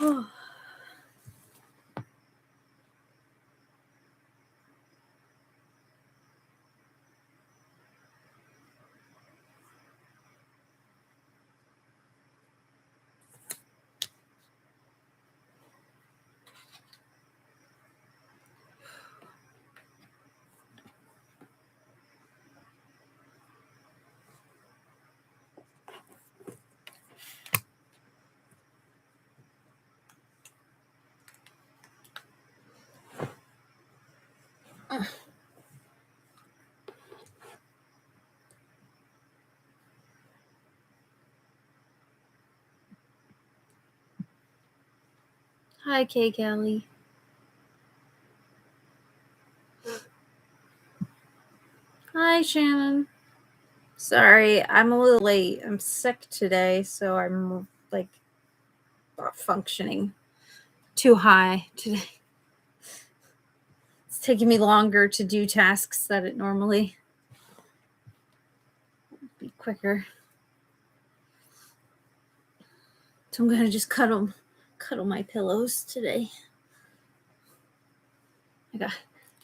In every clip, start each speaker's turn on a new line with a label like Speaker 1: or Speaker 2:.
Speaker 1: Oh. Hi, Kay Kelly. Hi, Shannon. Sorry, I'm a little late. I'm sick today, so I'm like not functioning too high today. It's taking me longer to do tasks that it normally be quicker. So I'm gonna just cuddle my pillows today.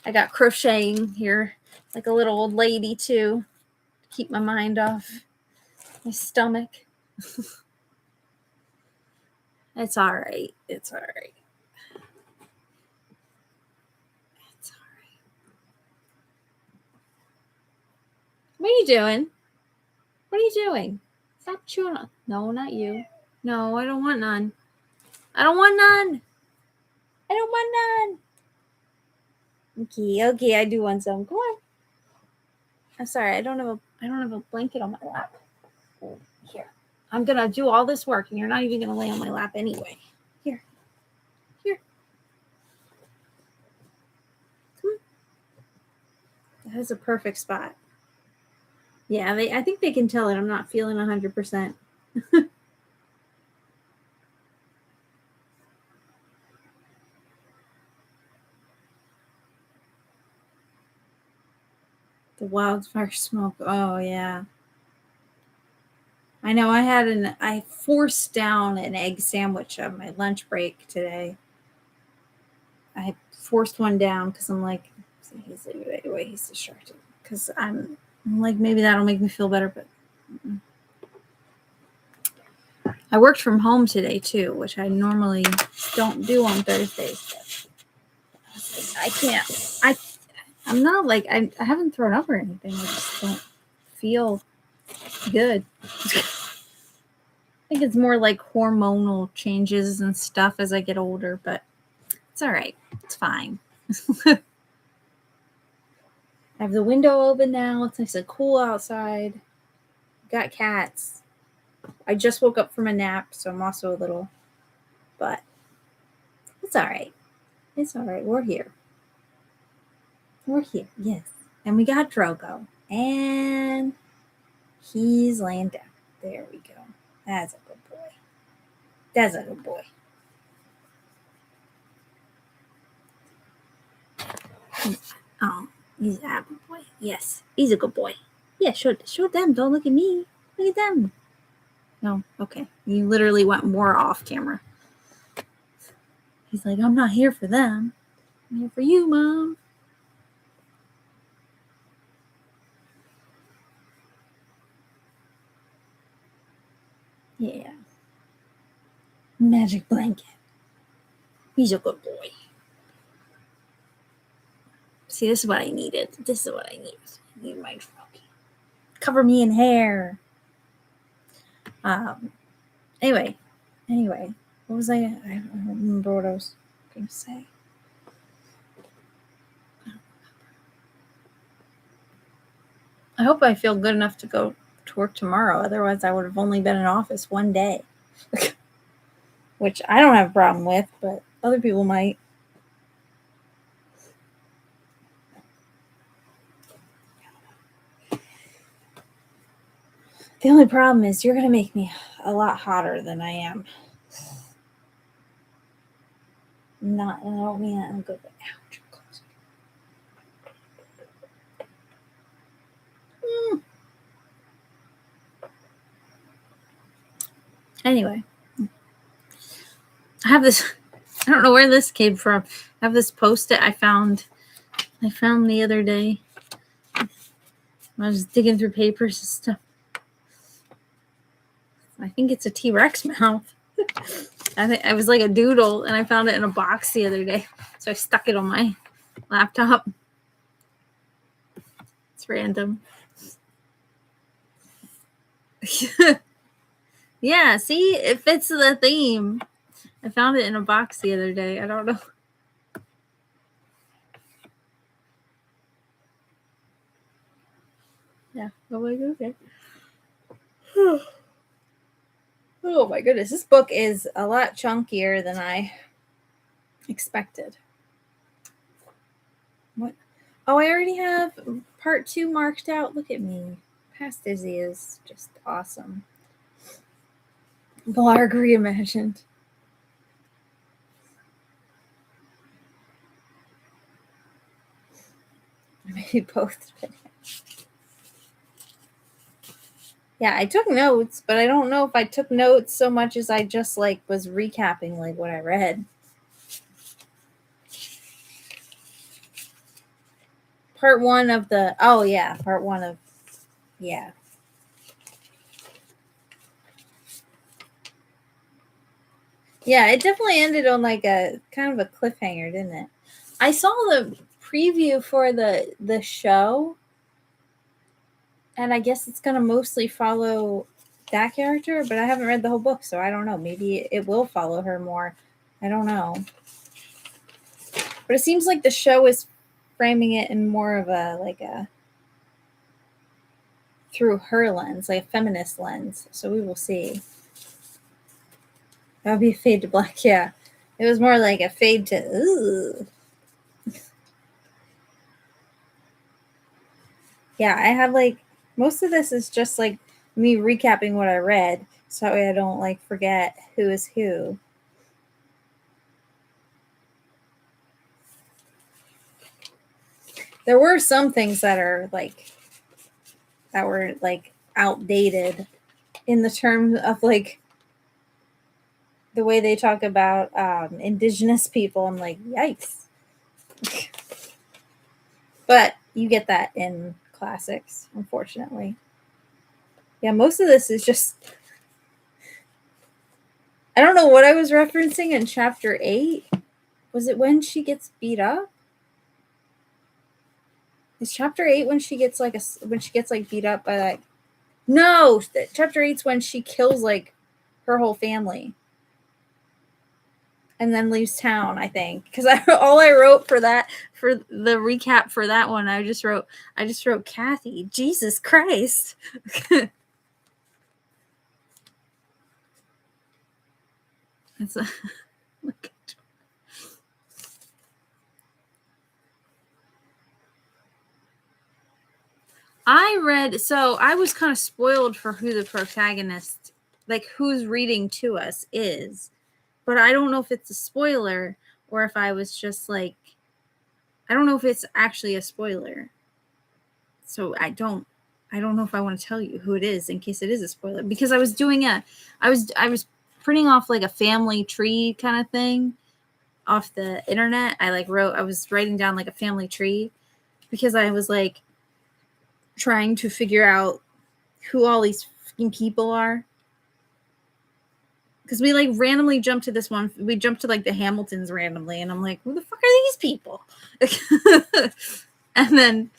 Speaker 1: I got crocheting here, like a little old lady too, to keep my mind off my stomach. It's all right. It's all right. It's all right. What are you doing? What are you doing? Stop chewing on. No, not you. No, I don't want none. I don't want none. I don't want none. Okay, I do want some. Come on. I'm sorry, I don't have a blanket on my lap. Here. I'm gonna do all this work and you're not even gonna lay on my lap anyway. Here. Here. Come on. That is a perfect spot. Yeah, I think they can tell that I'm not feeling 100%. The wildfire smoke. Oh yeah. I know I forced down an egg sandwich on my lunch break today. I forced one down because I'm like, he's anyway, he's distracted. Because I'm like, maybe that'll make me feel better, but I worked from home today too, which I normally don't do on Thursdays. But I can't. I'm not like I haven't thrown up or anything. I just don't feel good. I think it's more like hormonal changes and stuff as I get older, but it's all right. It's fine. I have the window open now. It's nice and cool outside. Got cats. I just woke up from a nap, so I'm also a little, but it's all right. It's all right. We're here. We're here. Yes. And we got Drogo. And he's laying down. There we go. That's a good boy. That's a good boy. Oh, he's a happy boy. Yes. He's a good boy. Yeah, show them. Don't look at me. Look at them. No, okay. You literally went more off camera. He's like, I'm not here for them. I'm here for you, Mom. Yeah. Magic blanket. He's a good boy. See, this is what I needed. This is what I need. I need my froggy. Cover me in hair. Anyway. What was I don't remember what I was going to say. I hope I feel good enough to go to work tomorrow. Otherwise, I would have only been in office one day. Which I don't have a problem with, but other people might. The only problem is you're going to make me a lot hotter than I am. I don't mean that in a good way. Ouch. Anyway. I have this, I don't know where this came from. I have this Post-it I found the other day. I was digging through papers and stuff. I think it's a T-Rex mouth. I think it was like a doodle, and I found it in a box the other day. So I stuck it on my laptop. It's random. Yeah, see? It fits the theme. I found it in a box the other day. I don't know. Yeah. Oh my goodness. Oh my goodness. This book is a lot chunkier than I expected. What? Oh, I already have part 2 marked out. Look at me. Past Izzy is just awesome. Blarg reimagined. Maybe both. Yeah, I took notes, but I don't know if I took notes so much as I just like was recapping like what I read. Part 1 of the part 1 of yeah. Yeah, it definitely ended on like a kind of a cliffhanger, didn't it? I saw the preview for the show, and I guess it's gonna mostly follow that character, but I haven't read the whole book, so I don't know. Maybe it will follow her more. I don't know. But it seems like the show is framing it in more of a through her lens, like a feminist lens. So we will see. That would be a fade to black, yeah. It was more like a fade to ooh. Yeah, I have like most of this is just like me recapping what I read, so that way I don't like forget who is who. There were some things that were like outdated in the terms of like the way they talk about indigenous people. I'm like, yikes. But you get that in classics, unfortunately. Yeah, most of this is just I don't know what I was referencing in chapter 8. Was it when she gets beat up? Is chapter 8 when she gets like beat up by like no, chapter 8's when she kills like her whole family and then leaves town, I think. Because all I wrote for the recap for that one, I just wrote Kathy. Jesus Christ. It's a look. I was kind of spoiled for who the protagonist, like who's reading to us is, but I don't know if it's a spoiler or if I was just like, I don't know if it's actually a spoiler. So I don't know if I want to tell you who it is in case it is a spoiler, because I was printing off like a family tree kind of thing off the internet. I was writing down like a family tree because I was like trying to figure out who all these fucking people are. Because we like randomly jumped to this one. We jumped to like the Hamiltons randomly, and I'm like, who the fuck are these people? And then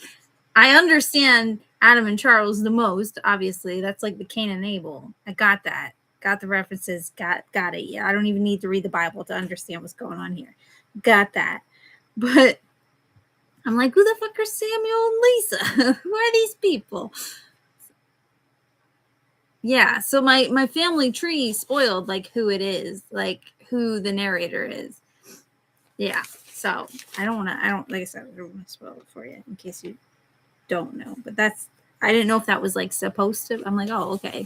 Speaker 1: I understand Adam and Charles the most, obviously. That's like the Cain and Abel. I got that. Got the references. Got it. Yeah, I don't even need to read the Bible to understand what's going on here. Got that. But I'm like, who the fuck are Samuel and Lisa? Who are these people? Yeah, so my family tree spoiled like who it is, like who the narrator is. Yeah, so I don't like I said, I don't want to spoil it for you in case you don't know. But I didn't know if that was like supposed to. I'm like, oh, okay.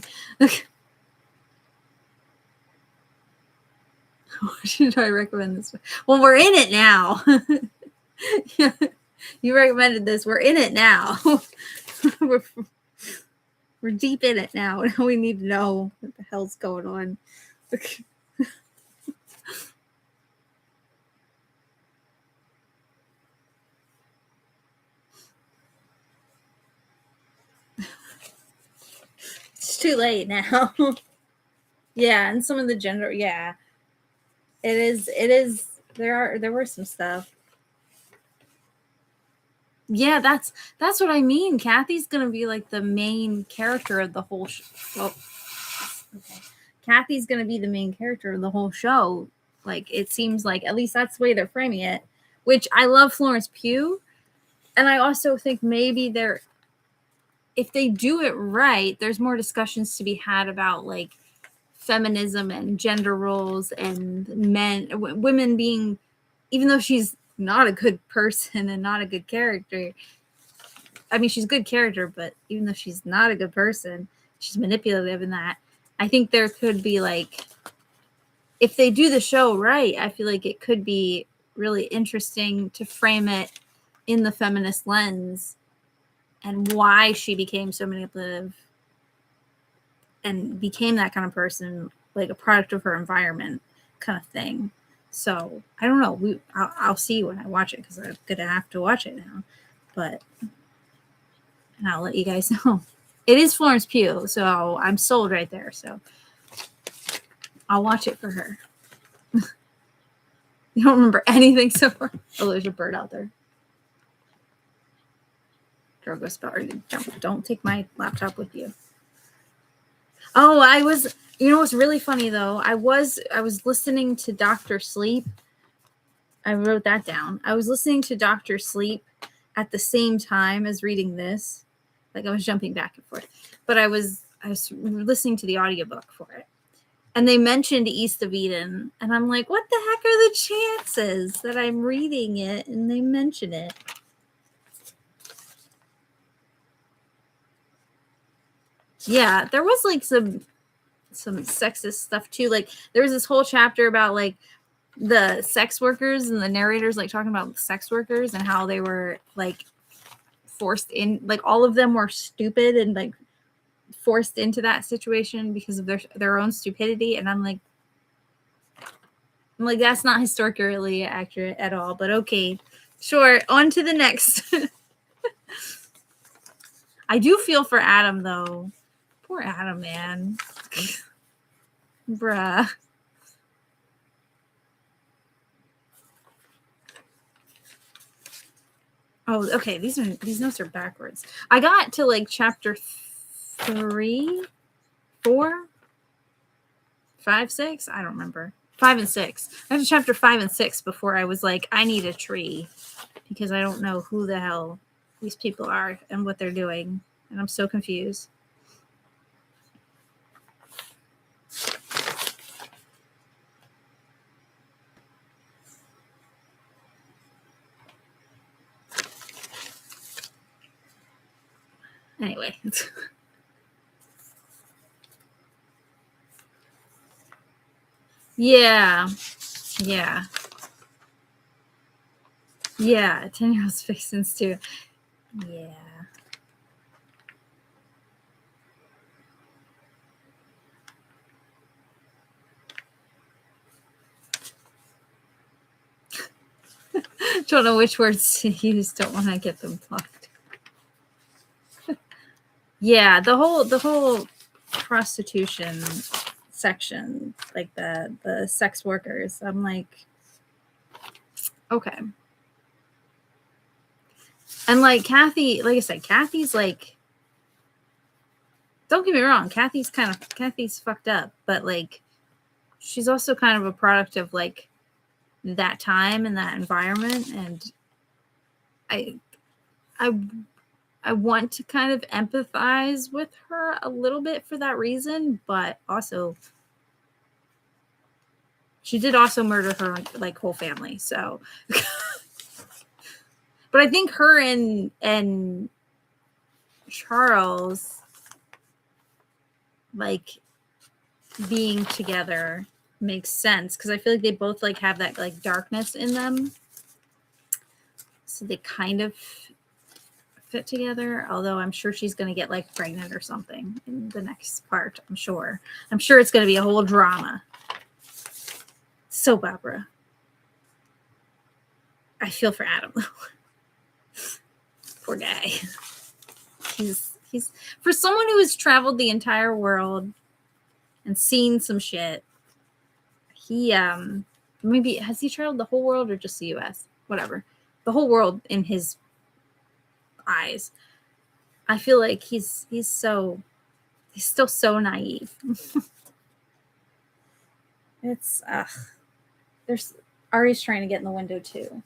Speaker 1: Should I recommend this? Well, we're in it now. Yeah, you recommended this. We're in it now. We're deep in it now. We need to know what the hell's going on. too late now. Yeah, and some of the gender, yeah. It is there were some stuff. Yeah, that's what I mean. Kathy's gonna be like the main character of the whole show. Okay. Kathy's gonna be the main character of the whole show. Like, it seems like, at least that's the way they're framing it. Which, I love Florence Pugh, and I also think maybe if they do it right, there's more discussions to be had about like feminism and gender roles and women being, even though she's not a good person and not a good character. I mean, she's a good character, but even though she's not a good person, she's manipulative in that. I think there could be like, if they do the show right, I feel like it could be really interesting to frame it in the feminist lens and why she became so manipulative and became that kind of person, like a product of her environment kind of thing. So I don't know. I'll see when I watch it, because I'm gonna have to watch it now. But, and I'll let you guys know. It is Florence Pugh, so I'm sold right there. So I'll watch it for her. You don't remember anything so far? Oh, there's a bird out there. Drogo Spell. Don't take my laptop with you. Oh, you know what's really funny though? I was listening to Dr. Sleep. I wrote that down. I was listening to Dr. Sleep at the same time as reading this. Like, I was jumping back and forth. But I was listening to the audiobook for it. And they mentioned East of Eden. And I'm like, what the heck are the chances that I'm reading it and they mention it? Yeah, there was like some sexist stuff too. Like, there was this whole chapter about like the sex workers, and the narrators like talking about sex workers and how they were like forced in, like all of them were stupid and like forced into that situation because of their own stupidity. And I'm like, that's not historically accurate at all, but okay, sure, on to the next. I do feel for Adam though. Poor Adam, man. Bruh. Oh, okay. These notes are backwards. I got to like chapter 3, 4, 5, 6. I don't remember. 5 and 6. I got to chapter 5 and 6 before I was like, I need a tree, because I don't know who the hell these people are and what they're doing, and I'm so confused. Anyway. Yeah. 10-year-olds fixins too. Yeah. Don't know which words to use. Don't want to get them blocked. Yeah, the whole prostitution section, like the sex workers. I'm like, okay. And like Kathy, like I said, Kathy's like, don't get me wrong, Kathy's fucked up, but like, she's also kind of a product of like that time and that environment, and I want to kind of empathize with her a little bit for that reason, but also she did also murder her like whole family. So, but I think her and Charles like being together makes sense, because I feel like they both like have that like darkness in them, so they kind of fit together. Although I'm sure she's gonna get like pregnant or something in the next part. I'm sure it's gonna be a whole drama. Soap opera. I feel for Adam though. Poor guy. He's for someone who has traveled the entire world and seen some shit. He maybe has he traveled the whole world or just the US? Whatever. The whole world in his eyes. I feel like he's still so naive. It's there's Ari's trying to get in the window too.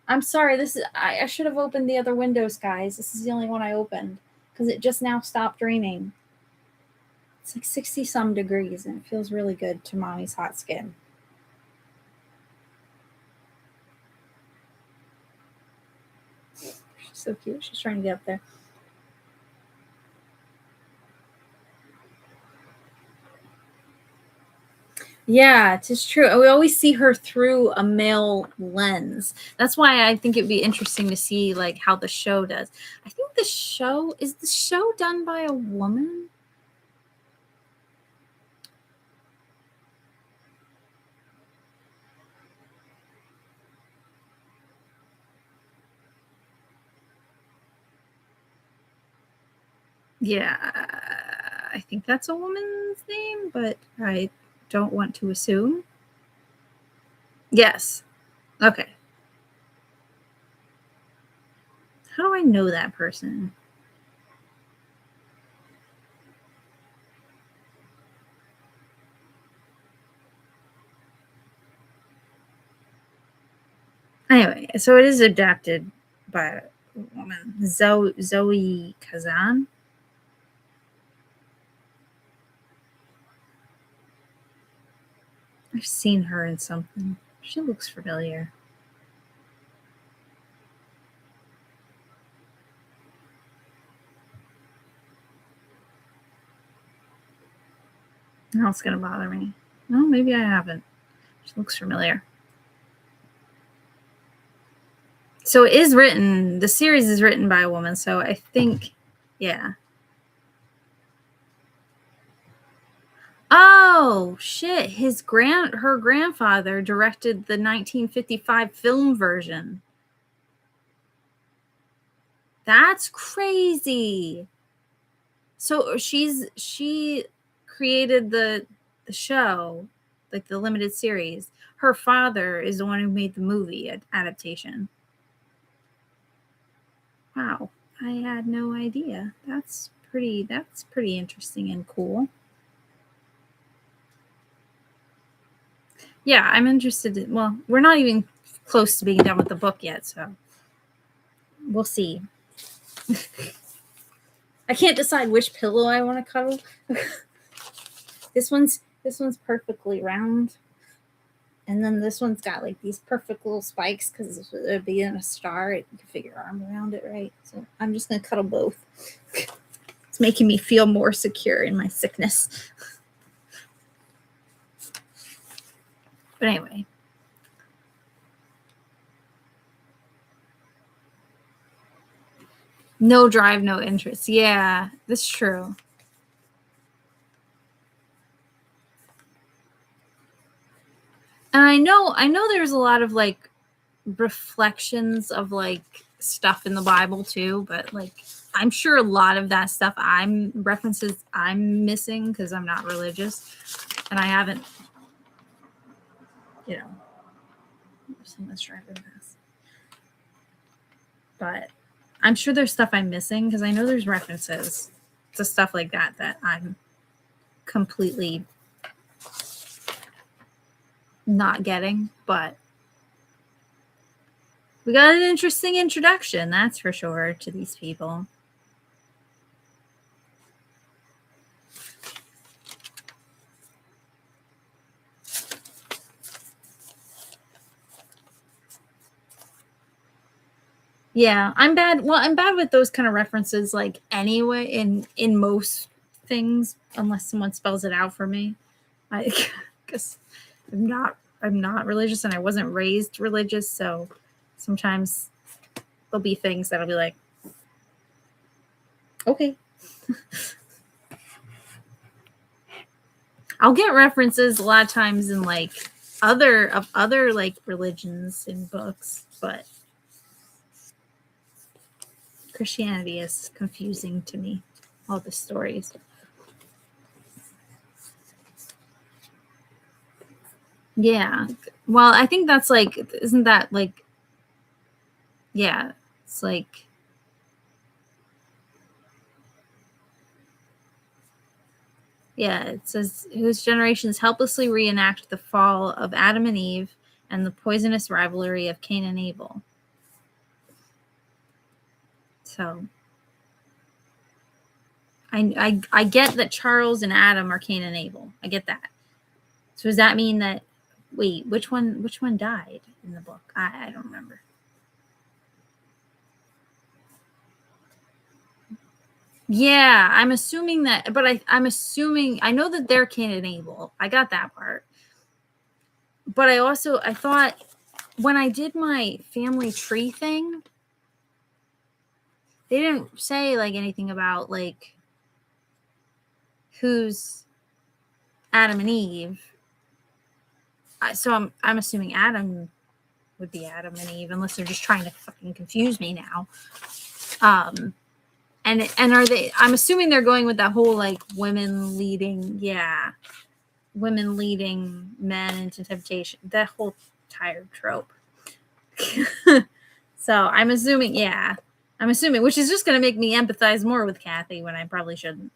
Speaker 1: I'm sorry, I should have opened the other windows, guys. This is the only one I opened because it just now stopped raining. It's like 60 some degrees and it feels really good to mommy's hot skin. She's so cute. She's trying to get up there. Yeah, it is true. We always see her through a male lens. That's why I think it'd be interesting to see like how the show does. I think the show done by a woman? Yeah, I think that's a woman's name, but I don't want to assume. Yes. Okay. How do I know that person? Anyway, so it is adapted by a woman, Zoe Kazan. I've seen her in something. She looks familiar. Now it's gonna bother me. Well, maybe I haven't. She looks familiar. So it is written. The series is written by a woman. So I think, yeah. Oh shit! Her grandfather directed the 1955 film version. That's crazy. So she created the show, like the limited series. Her father is the one who made the movie adaptation. Wow, I had no idea. That's pretty interesting and cool. Yeah, I'm interested. Well, we're not even close to being done with the book yet, so we'll see. I can't decide which pillow I want to cuddle. This one's perfectly round, and then this one's got like these perfect little spikes because it would be in a star. You can fit your arm around it, right? So I'm just gonna cuddle both. It's making me feel more secure in my sickness. But anyway. No drive, no interest. Yeah, that's true. And I know there's a lot of like reflections of like stuff in the Bible too, but like I'm sure a lot of that stuff references I'm missing because I'm not religious and I haven't, someone's driving past. But I'm sure there's stuff I'm missing because I know there's references to stuff like that I'm completely not getting, but we got an interesting introduction, that's for sure, to these people. Yeah, I'm bad. Well, I'm bad with those kind of references, like anyway, in most things, unless someone spells it out for me. I guess I'm not religious, and I wasn't raised religious, so sometimes there'll be things that'll be like, okay. I'll get references a lot of times in like other like religions in books, but Christianity is confusing to me. all the stories. Yeah. Well, I think that's like, isn't that like, yeah, it's like, yeah, it says whose generations helplessly reenact the fall of Adam and Eve and the poisonous rivalry of Cain and Abel. So I get that Charles and Adam are Cain and Abel. I get that. So does that mean that, wait, which one died in the book? I don't remember. Yeah, I'm assuming that, but I'm assuming, I know that they're Cain and Abel. I got that part. But I thought when I did my family tree thing, they didn't say like anything about like who's Adam and Eve. So I'm assuming Adam would be Adam and Eve, unless they're just trying to fucking confuse me now. And are they? I'm assuming they're going with that whole like women leading men into temptation. That whole tired trope. So I'm assuming, which is just going to make me empathize more with Kathy when I probably shouldn't.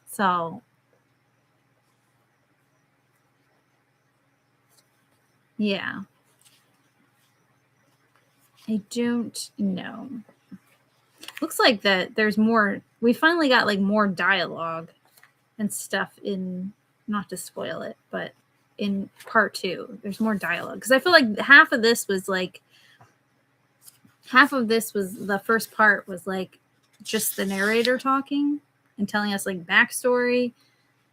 Speaker 1: So, yeah. I don't know. Looks like that there's more. We finally got like more dialogue and stuff in, not to spoil it, but in part 2, there's more dialogue. Because I feel like half of this was the first part was like just the narrator talking and telling us like backstory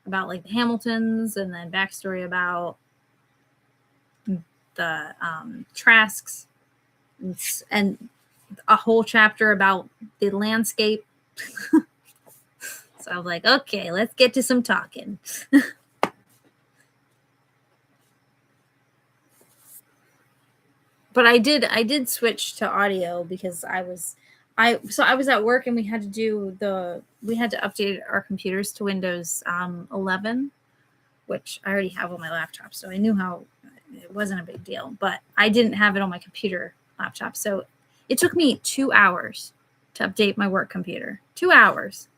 Speaker 1: about like the Hamiltons, and then backstory about the Trasks, and a whole chapter about the landscape. So I was like, okay, let's get to some talking. But I did switch to audio because I was at work and we had to update our computers to Windows 11, which I already have on my laptop, so I knew how it wasn't a big deal, but I didn't have it on my computer laptop. So it took me 2 hours to update my work computer. 2 hours.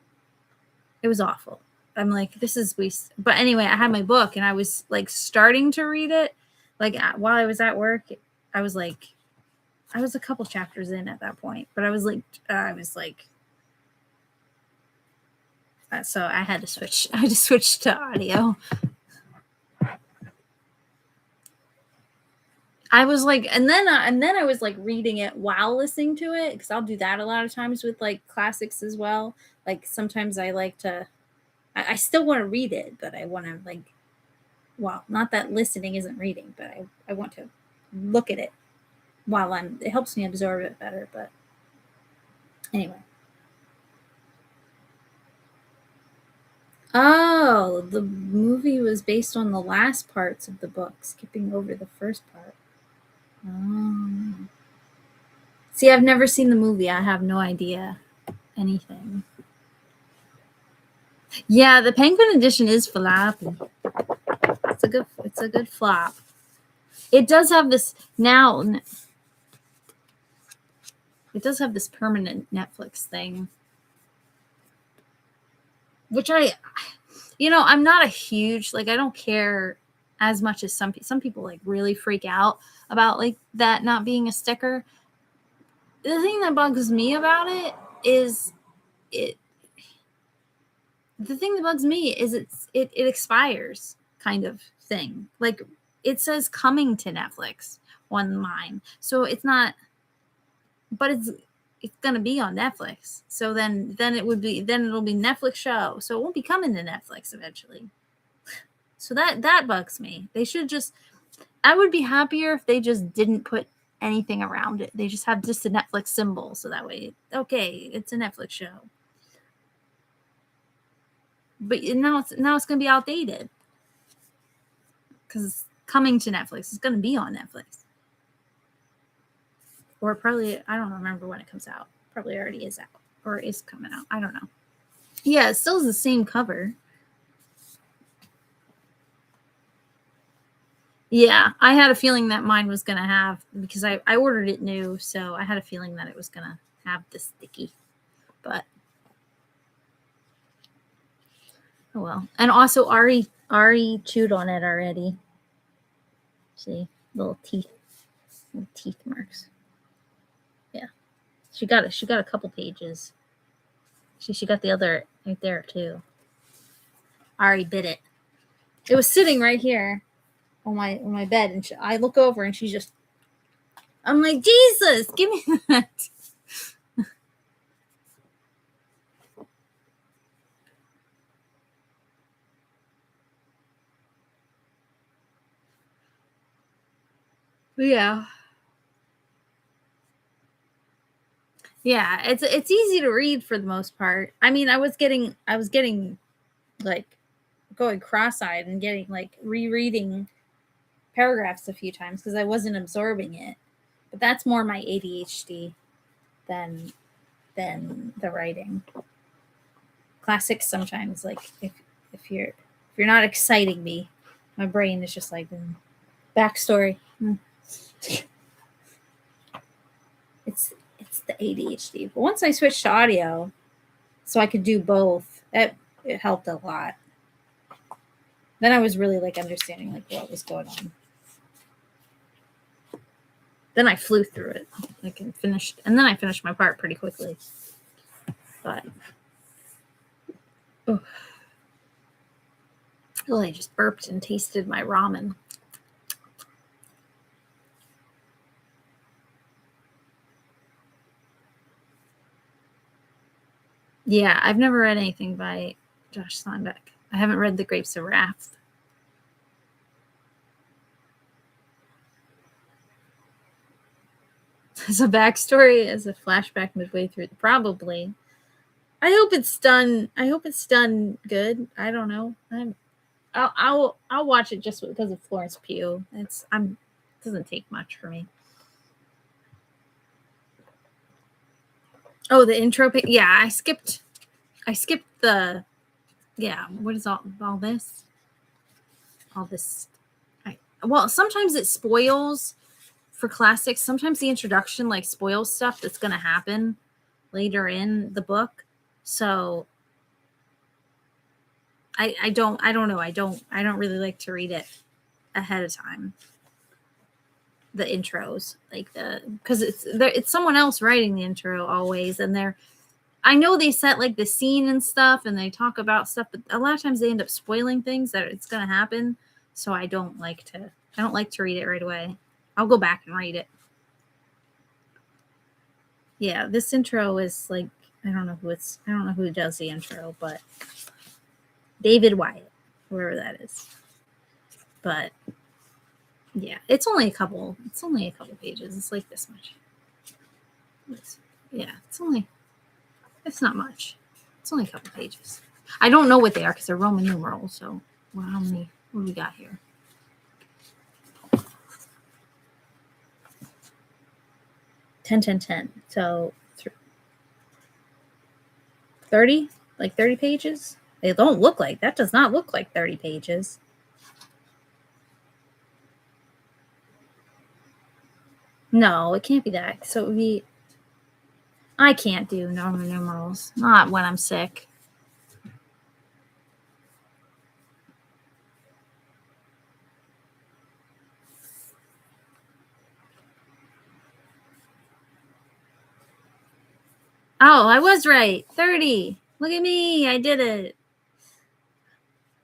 Speaker 1: It was awful. I'm like, but anyway, I had my book and I was like starting to read it. Like while I was at work, I was a couple chapters in at that point, but so I had to switch. I had to switch to audio. I was like, and then I was like reading it while listening to it, because I'll do that a lot of times with like classics as well. Like sometimes I like to, I still want to read it, but I want to like, well, not that listening isn't reading, but I want to look at it while it helps me absorb it better. But anyway. Oh, the movie was based on the last parts of the book, skipping over the first part. Oh. See, I've never seen the movie. I have no idea anything. Yeah, the Penguin edition is floppy. It's a good flop. It does have this now. It does have this permanent Netflix thing, which I'm not a huge, like, I don't care as much as some people like really freak out about like that not being a sticker. The thing that bugs me about it is it expires kind of thing. Like it says coming to Netflix on mine. So it's not, but it's gonna be on Netflix. So then it'll be Netflix show. So it won't be coming to Netflix eventually. So that bugs me. They should just, I would be happier if they just didn't put anything around it. They just have just a Netflix symbol, so that way, okay, it's a Netflix show. But now it's going to be outdated because it's coming to Netflix. It's going to be on Netflix, or probably, I don't remember when it comes out. Probably already is out. or is coming out. I don't know. Yeah, it still is the same cover. Yeah, I had a feeling that mine was going to have, because I ordered it new, so I had a feeling that it was going to have the sticky. But oh well. And also Ari chewed on it already. See, little teeth marks. Yeah. She got a couple pages. She got the other right there too. Ari bit it. It was sitting right here on my bed, and I look over and she's just. I'm like, Jesus, give me that. Yeah. Yeah, it's easy to read for the most part. I mean, I was getting like going cross-eyed and getting like rereading paragraphs a few times because I wasn't absorbing it. But that's more my ADHD than the writing. Classics sometimes, like if you're not exciting me, my brain is just like backstory. It's the ADHD. But once I switched to audio, so I could do both, it helped a lot. Then I was really like understanding like what was going on. Then I flew through it, like, and then I finished my part pretty quickly. But oh, I just burped and tasted my ramen. Yeah, I've never read anything by Josh Steinbeck. I haven't read The Grapes of Wrath. As a backstory, as a flashback midway through, probably. I hope it's done. Good. I don't know. I'll watch it just because of Florence Pugh. It doesn't take much for me. Oh, the intro. Yeah, I skipped the. Yeah, what is all this? All this. Well, sometimes it spoils for classics. Sometimes the introduction like spoils stuff that's going to happen later in the book. So I don't know. I don't really like to read it ahead of time. The intros, like because it's someone else writing the intro always, and I know they set like the scene and stuff, and they talk about stuff, but a lot of times they end up spoiling things that it's going to happen. So I don't like to read it right away. I'll go back and read it. Yeah, this intro is like, I don't know who does the intro, but David Wyatt, whoever that is. But yeah, it's only a couple pages. It's like this much. It's not much. It's only a couple pages. I don't know what they are because they're Roman numerals. So, well, how many? What do we got here? 10, 10, 10. So 30, like 30 pages. They don't look like that. Does not look like 30 pages. No, it can't be that. So it would be. I can't do Roman numerals. Not when I'm sick. Oh, I was right. 30. Look at me. I did it.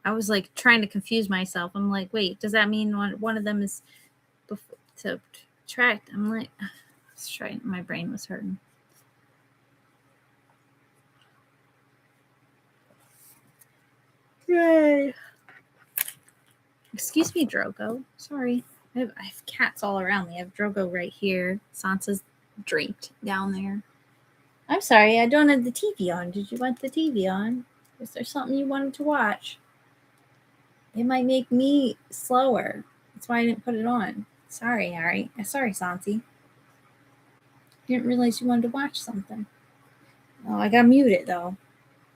Speaker 1: I was like trying to confuse myself. I'm like, wait, does that mean one of them is to track? I'm like, let's try. My brain was hurting. Yay. Excuse me, Drogo. Sorry. I have cats all around me. I have Drogo right here. Sansa's draped down there. I'm sorry, I don't have the TV on. Did you want the TV on? Is there something you wanted to watch? It might make me slower. That's why I didn't put it on. Sorry, Harry. Sorry, Sansi. Didn't realize you wanted to watch something. Oh, I gotta mute it though.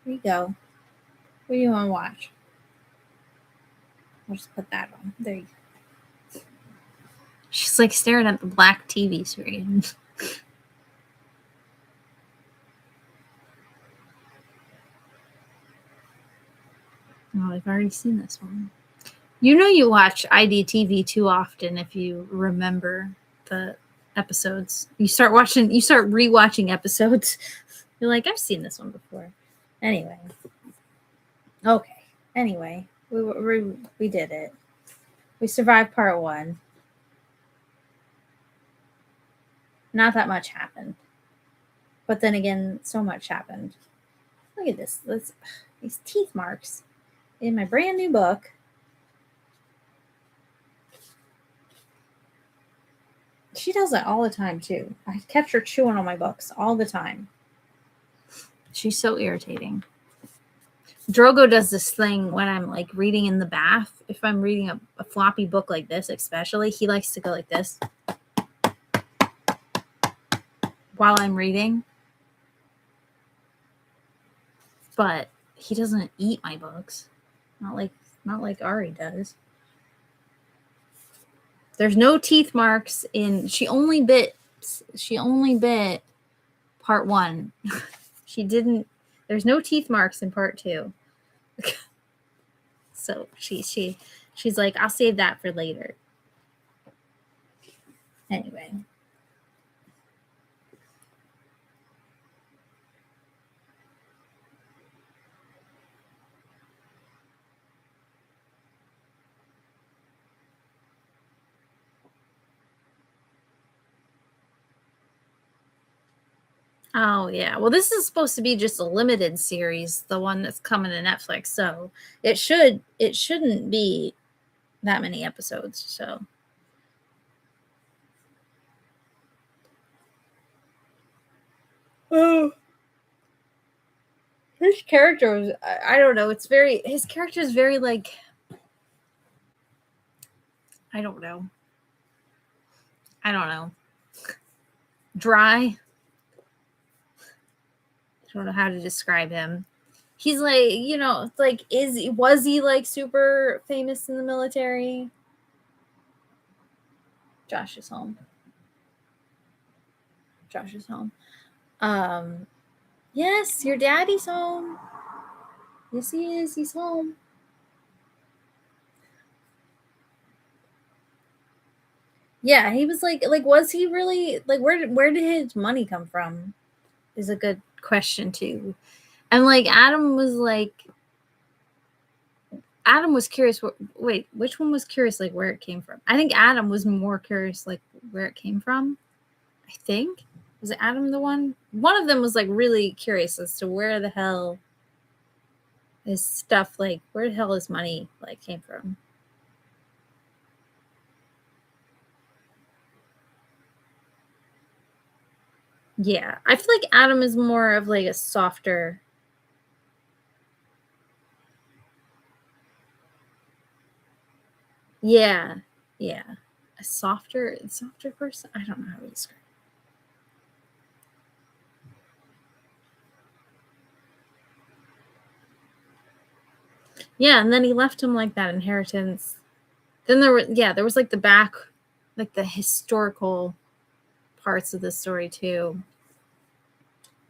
Speaker 1: Here you go. What do you want to watch? I'll just put that on. There you go. She's like staring at the black TV screen. Oh, I've already seen this one. You know you watch IDTV too often if you remember the episodes. You start rewatching episodes. You're like, I've seen this one before. Anyway. Okay. Anyway, we did it. We survived part 1. Not that much happened. But then again, so much happened. Look at this. These teeth marks in my brand new book. She does that all the time, too. I catch her chewing on my books all the time. She's so irritating. Drogo does this thing when I'm like reading in the bath. If I'm reading a floppy book like this, especially, he likes to go like this while I'm reading. But he doesn't eat my books. Not like Ari does. There's no teeth marks in she only bit part 1. She didn't there's no teeth marks in part 2. So she's like, I'll save that for later. Anyway. Oh yeah. Well, this is supposed to be just a limited series, the one that's coming to Netflix. So it shouldn't be that many episodes. So oh, his character was I don't know. His character is very like I don't know. Dry. I don't know how to describe him. He's like, like was he like super famous in the military? Josh is home. Yes, your daddy's home. Yes, he is. He's home. Yeah, he was like was he really like where did his money come from? Is a good question too. And like Adam was curious. Wait, which one was curious like where it came from? I think Adam was more curious like where it came from. I think was it Adam the one? One of them was like really curious as to where the hell his stuff like where the hell his money like came from. Yeah, I feel like Adam is more of like a softer. Yeah, a softer person. I don't know how to describe. Yeah, and then he left him like that inheritance. Then there was like the historical parts of the story too.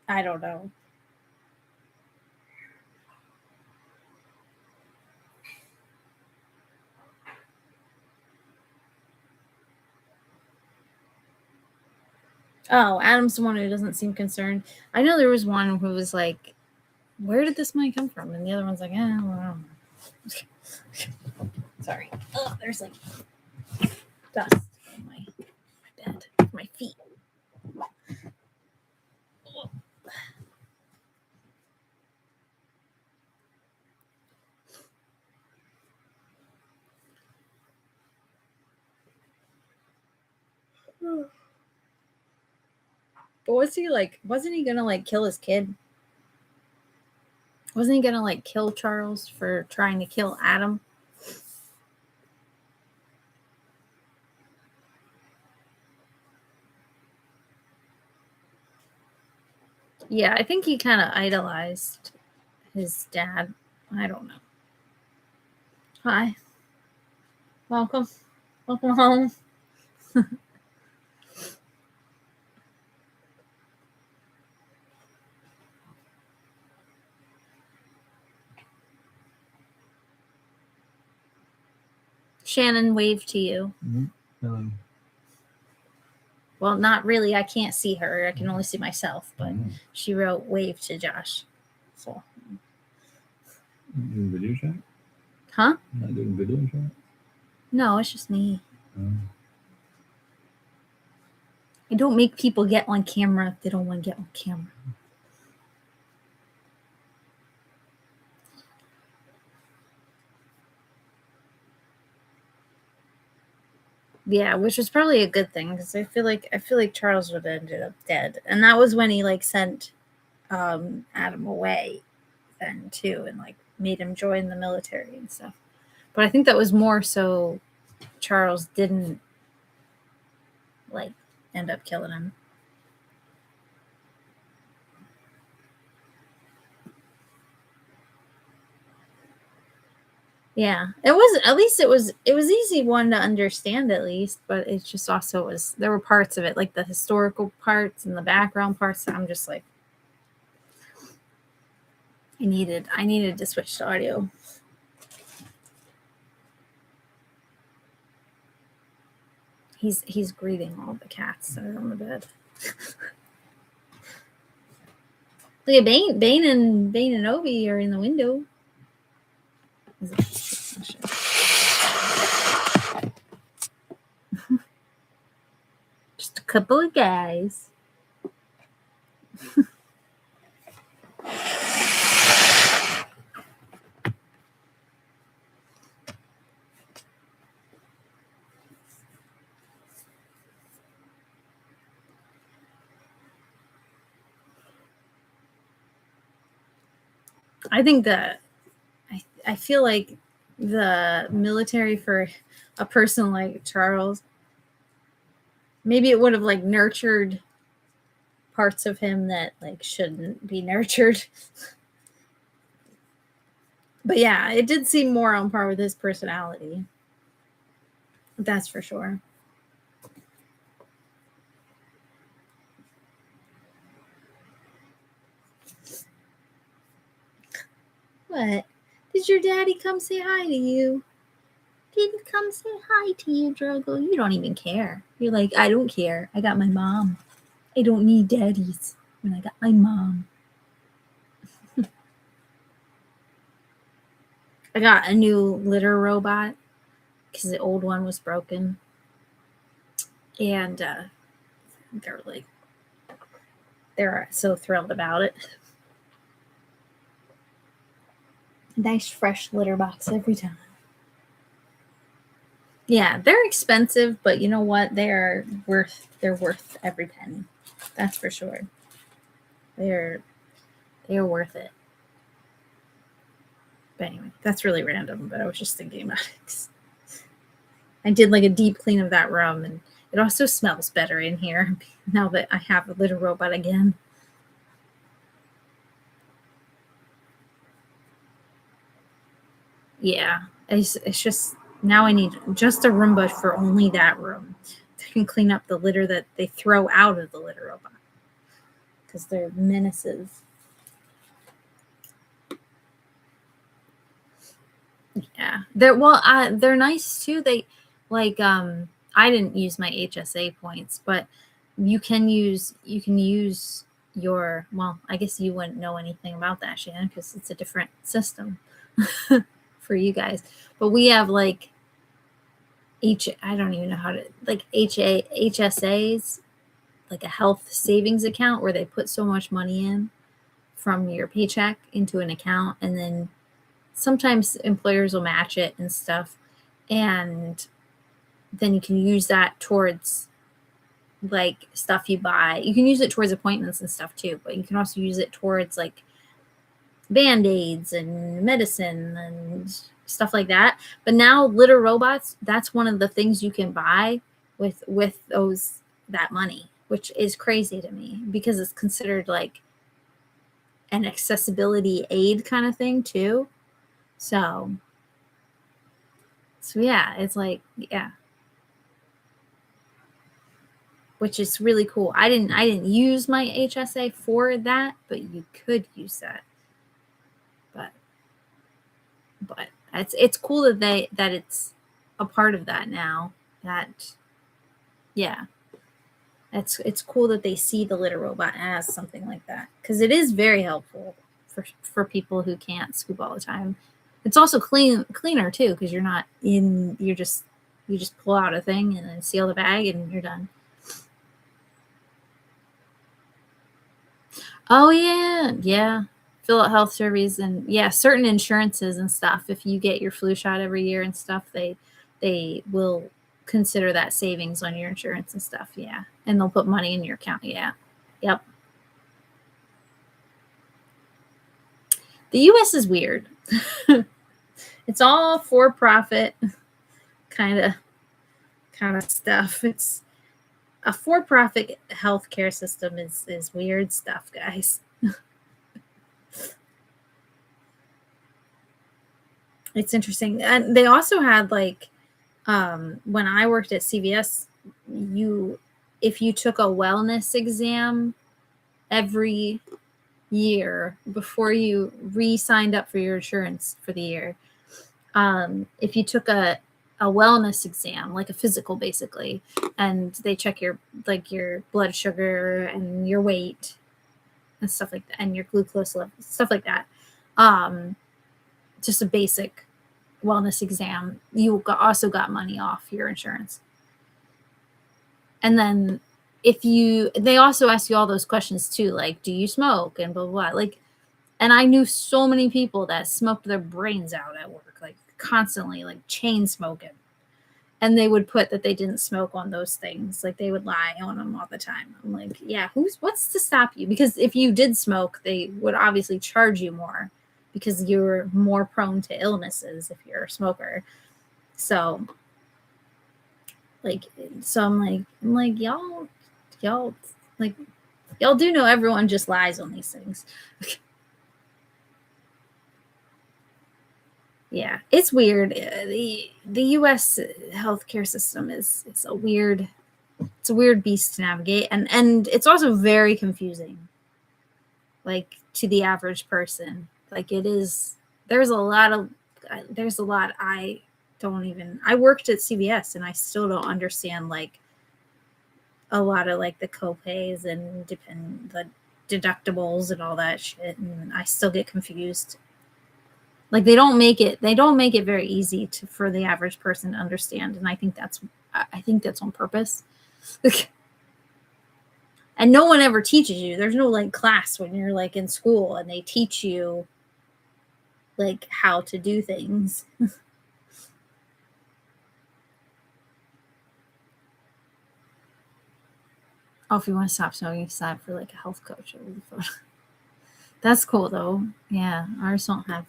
Speaker 1: I don't know. Oh, Adam's the one who doesn't seem concerned. I know there was one who was like, where did this money come from? And the other one's like, well, I don't know. Sorry. Oh, there's like dust on my bed, my feet. But wasn't he gonna like kill his kid? Wasn't he gonna like kill Charles for trying to kill Adam? Yeah, I think he kind of idolized his dad. I don't know. Hi. Welcome. Welcome home. Shannon waved to you. Well, not really. I can't see her. I can only see myself. But she wrote wave to Josh. So.
Speaker 2: Doing video chat?
Speaker 1: Huh?
Speaker 2: Not doing video chat?
Speaker 1: No, it's just me. I don't make people get on camera if they don't want to get on camera. Yeah, which was probably a good thing because I feel like Charles would have ended up dead, and that was when he like sent Adam away then too, and like made him join the military and stuff. But I think that was more so Charles didn't like end up killing him. Yeah, it was at least it was easy one to understand at least, but it just also was there were parts of it like the historical parts and the background parts that I'm just like I needed to switch to audio. He's greeting all the cats that are on the bed. Look at Bane and Obi are in the window. Just a couple of guys. I think that I feel like the military for a person like Charles, maybe it would have like nurtured parts of him that like shouldn't be nurtured. But yeah, it did seem more on par with his personality. That's for sure. What? Did your daddy come say hi to you? Did he come say hi to you, Drogo? You don't even care. You're like, I don't care. I got my mom. I don't need daddies when I got my mom. I got a new litter robot because the old one was broken. And they're so thrilled about it. Nice fresh litter box every time. Yeah, they're expensive, but you know what? They're worth every penny. That's for sure. They're worth it. But anyway, that's really random, but I was just thinking about it. I did like a deep clean of that room, and it also smells better in here now that I have a litter robot again. Yeah, it's just now I need just a Roomba for only that room. I can clean up the litter that they throw out of the litter robot because they're menaces. Yeah, they're nice too. They like I didn't use my HSA points, but you can use your I guess you wouldn't know anything about that, Shannon, because it's a different system for you guys. But we have like I don't even know how to like HSAs, like a health savings account where they put so much money in from your paycheck into an account, and then sometimes employers will match it and stuff, and then you can use that towards like stuff you buy. You can use it towards appointments and stuff too, but you can also use it towards like band-aids and medicine and stuff like that. But now litter robots, that's one of the things you can buy with that money, which is crazy to me because it's considered like an accessibility aid kind of thing too. So yeah, it's like, yeah, which is really cool. I didn't use my HSA for that, but you could use that. But it's cool that it's a part of that now. That, yeah, it's cool that they see the Litter Robot as something like that, because it is very helpful for people who can't scoop all the time. It's also cleaner too, because you just pull out a thing and then seal the bag and you're done. Oh yeah. Fill out health surveys, and yeah, certain insurances and stuff. If you get your flu shot every year and stuff, they will consider that savings on your insurance and stuff. Yeah, and they'll put money in your account. Yeah, yep. The U.S. is weird. It's all for profit kind of stuff. It's a for profit healthcare system is weird stuff, guys. It's interesting. And they also had like, when I worked at CVS, if you took a wellness exam every year before you re-signed up for your insurance for the year, if you took a wellness exam, like a physical basically, and they check your blood sugar and your weight and stuff like that, and your glucose level, stuff like that, just a basic wellness exam, you also got money off your insurance. And then they also ask you all those questions too, like, do you smoke and blah, blah, blah. Like, and I knew so many people that smoked their brains out at work, like constantly, like chain smoking. And they would put that they didn't smoke on those things. Like, they would lie on them all the time. I'm like, yeah, what's to stop you? Because if you did smoke, they would obviously charge you more, because you're more prone to illnesses if you're a smoker. So I'm like, y'all like, y'all do know everyone just lies on these things. Yeah, it's weird. The U.S. healthcare system is a weird beast to navigate, and it's also very confusing, like, to the average person. Like, it is. There's a lot I don't even. I worked at CVS, and I still don't understand, like, a lot of, like, the copays and the deductibles and all that shit, and I still get confused. Like, they don't make it very easy for the average person to understand, and I think that's on purpose. And no one ever teaches you. There's no, like, class when you're, like, in school and they teach you, like, how to do things. Oh, if you want to stop smoking, sign up for, like, a health coach. That's cool though. Yeah, ours don't have.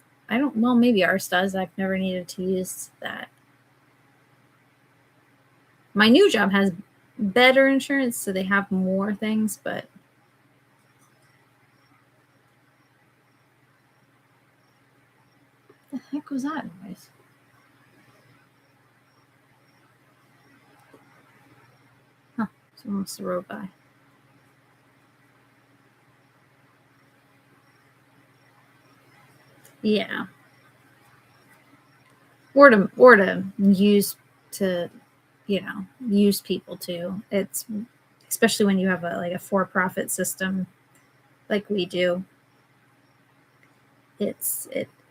Speaker 1: Well, maybe ours does. I've never needed to use that. My new job has better insurance, so they have more things, but what the heck was that noise? Huh, someone must have rode by. Yeah. Or to use people too. It's especially when you have a for-profit system like we do.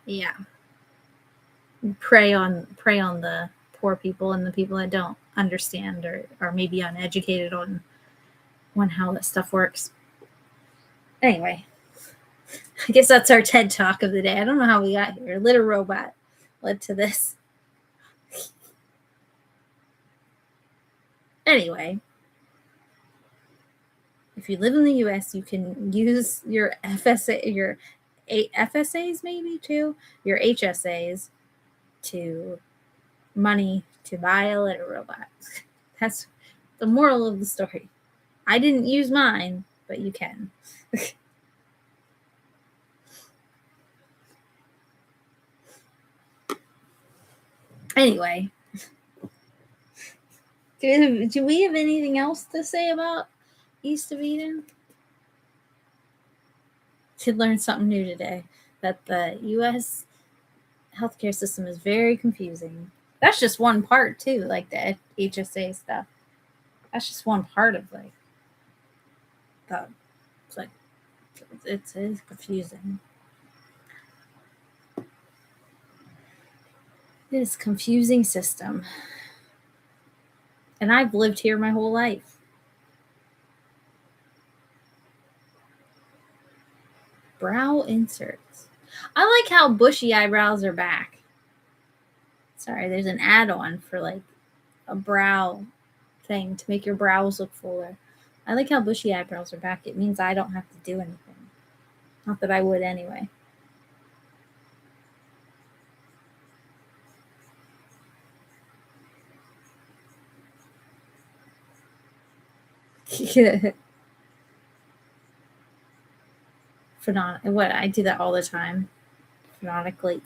Speaker 1: Yeah. Prey on the poor people and the people that don't understand or are maybe uneducated on how that stuff works. Anyway, I guess that's our TED Talk of the day. I don't know how we got here. Litter Robot led to this. Anyway, if you live in the U.S., you can use your FSAs maybe too, your HSAs to money to buy a litter robot. That's the moral of the story. I didn't use mine, but you can. Anyway, do we have anything else to say about East of Eden? Did learn something new today, that the U.S. healthcare system is very confusing. That's just one part too, like the HSA stuff. That's just one part of like the. It's like it's confusing. It is a confusing system, and I've lived here my whole life. Brow inserts. I like how bushy eyebrows are back. Sorry, there's an add-on for like a brow thing to make your brows look fuller. I like how bushy eyebrows are back. It means I don't have to do anything. Not that I would anyway. What I do that all the time. Phonetically.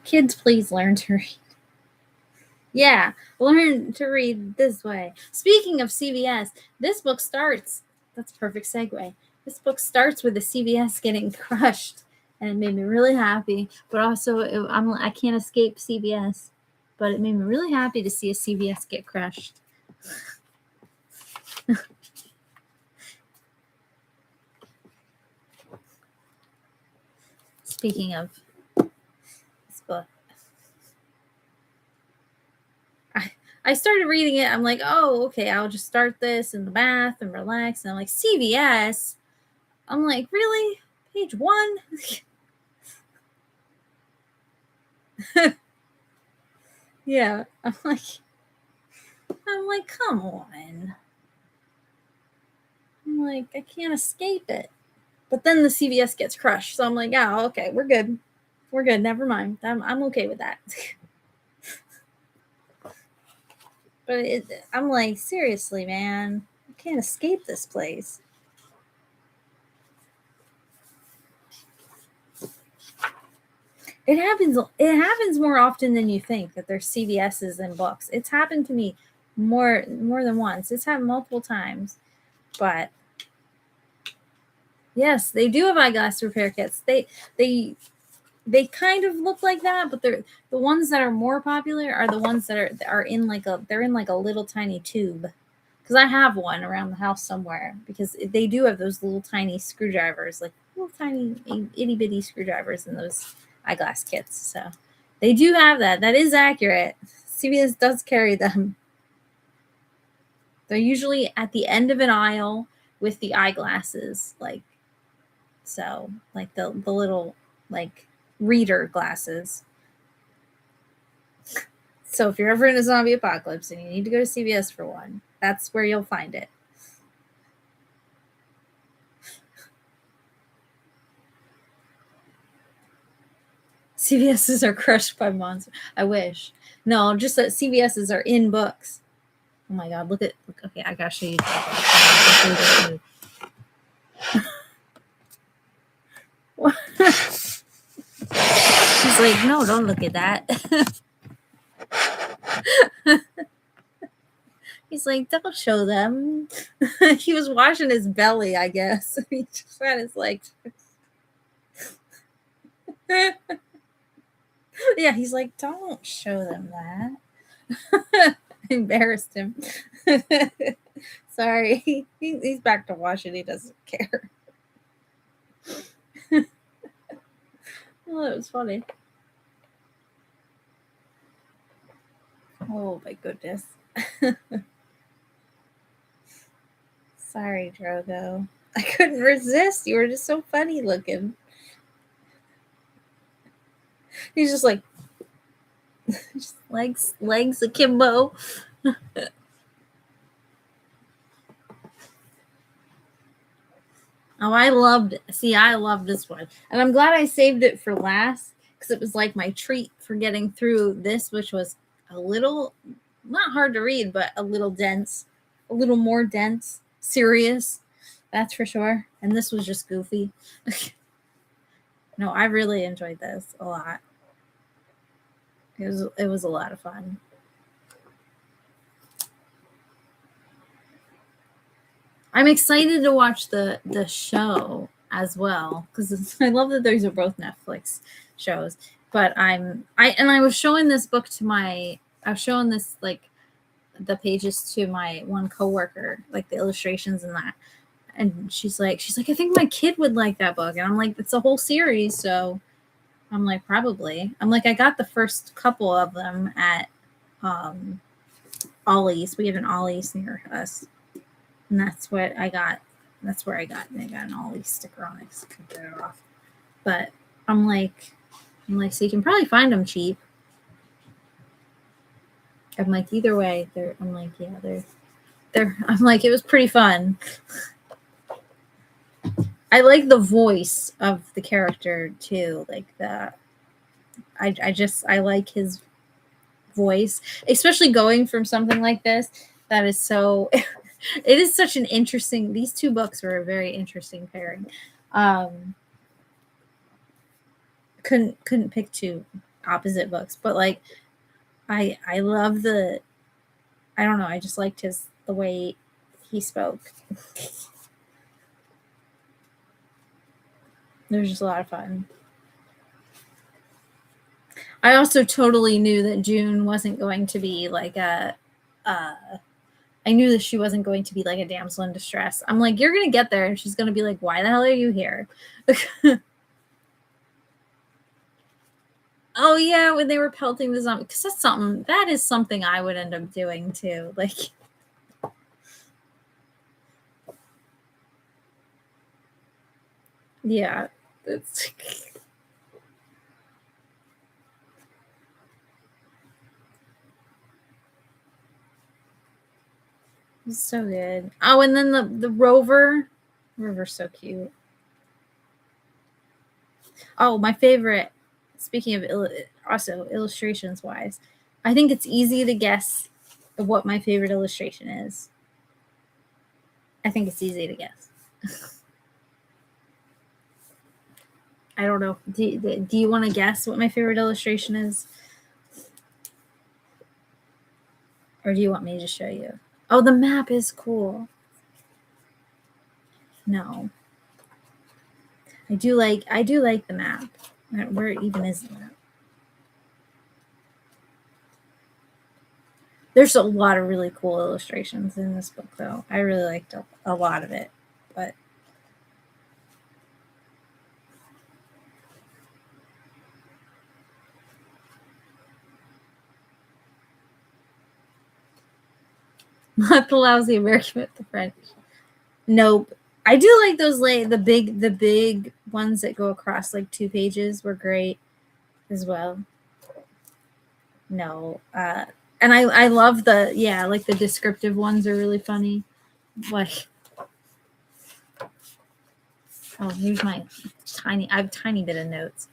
Speaker 1: Kids, please learn to read. Yeah, learn to read this way. Speaking of CVS, this book starts. That's a perfect segue. This book starts with the CVS getting crushed, and it made me really happy. But also, I can't escape CVS. But it made me really happy to see a CVS get crushed. Speaking of this book, I started reading it. I'm like, oh, okay, I'll just start this in the bath and relax. And I'm like, CVS. I'm like, really? Page 1? Yeah. I'm like, come on. I'm like, I can't escape it. But then the CVS gets crushed. So I'm like, oh, okay, we're good. We're good. Never mind. I'm okay with that. But I'm like, seriously, man, I can't escape this place. It happens more often than you think that there's CVS's in books. It's happened to me more than once. It's happened multiple times. But yes, they do have eyeglass repair kits. They kind of look like that, but they're the ones that are more popular are the ones that are in like a little tiny tube. Because I have one around the house somewhere, because they do have those little tiny screwdrivers, like little tiny itty bitty screwdrivers in those eyeglass kits. So they do have that. That is accurate. CVS does carry them. They're usually at the end of an aisle with the eyeglasses, like the little like reader glasses. So if you're ever in a zombie apocalypse and you need to go to CVS for one, that's where you'll find it. CVS's are crushed by monsters. I wish. No, just that CVS's are in books. Oh my god, look. Okay, I gotta show you. She's like, no, don't look at that. He's like, don't show them. He was washing his belly, I guess. He just had his legs. Yeah, he's like, don't show them that. Embarrassed him. Sorry. He's back to washing. He doesn't care. Oh, that was funny. Oh my goodness. Sorry, Drogo. I couldn't resist. You were just so funny looking. He's just like just legs akimbo. Oh, I loved this one. And I'm glad I saved it for last, because it was like my treat for getting through this, which was a little, not hard to read, but a little dense, a little more dense, serious. That's for sure. And this was just goofy. No, I really enjoyed this a lot. It was a lot of fun. I'm excited to watch the show as well because I love that these are both Netflix shows. But I was showing this book to I was showing this like the pages to my one coworker, like the illustrations and that. And she's like, I think my kid would like that book. And I'm like, it's a whole series, so I'm like, probably. I'm like, I got the first couple of them at Ollie's. We have an Ollie's near us. And that's what I got. That's where I got an Ollie's sticker on it. So I can get it off. But I'm like, so you can probably find them cheap. I'm like, either way, I'm like, yeah, I'm like, it was pretty fun. I like the voice of the character too. Like I like his voice, especially going from something like this that is so it is such an interesting, these two books were a very interesting pairing. Couldn't pick two opposite books, but like I love I don't know, I just liked the way he spoke. It was just a lot of fun. I also totally knew that June wasn't going to be like I knew that she wasn't going to be like a damsel in distress. I'm like, you're going to get there and she's going to be like, why the hell are you here? Oh yeah, when they were pelting the zombie, because that is something I would end up doing too. Like, yeah, it's so good. Oh, and then the Rover's so cute. Oh, my favorite. Speaking of also illustrations wise, I think it's easy to guess what my favorite illustration is. I think it's easy to guess. I don't know. Do you want to guess what my favorite illustration is? Or do you want me to show you? Oh, the map is cool. No. I do like the map. Where even is the map? There's a lot of really cool illustrations in this book, though. I really liked a lot of it. But not the lousy American with the French. Nope. I do like those the big ones that go across like 2 pages were great as well. No. And I love like the descriptive ones are really funny. Like, oh, here's my I have a tiny bit of notes.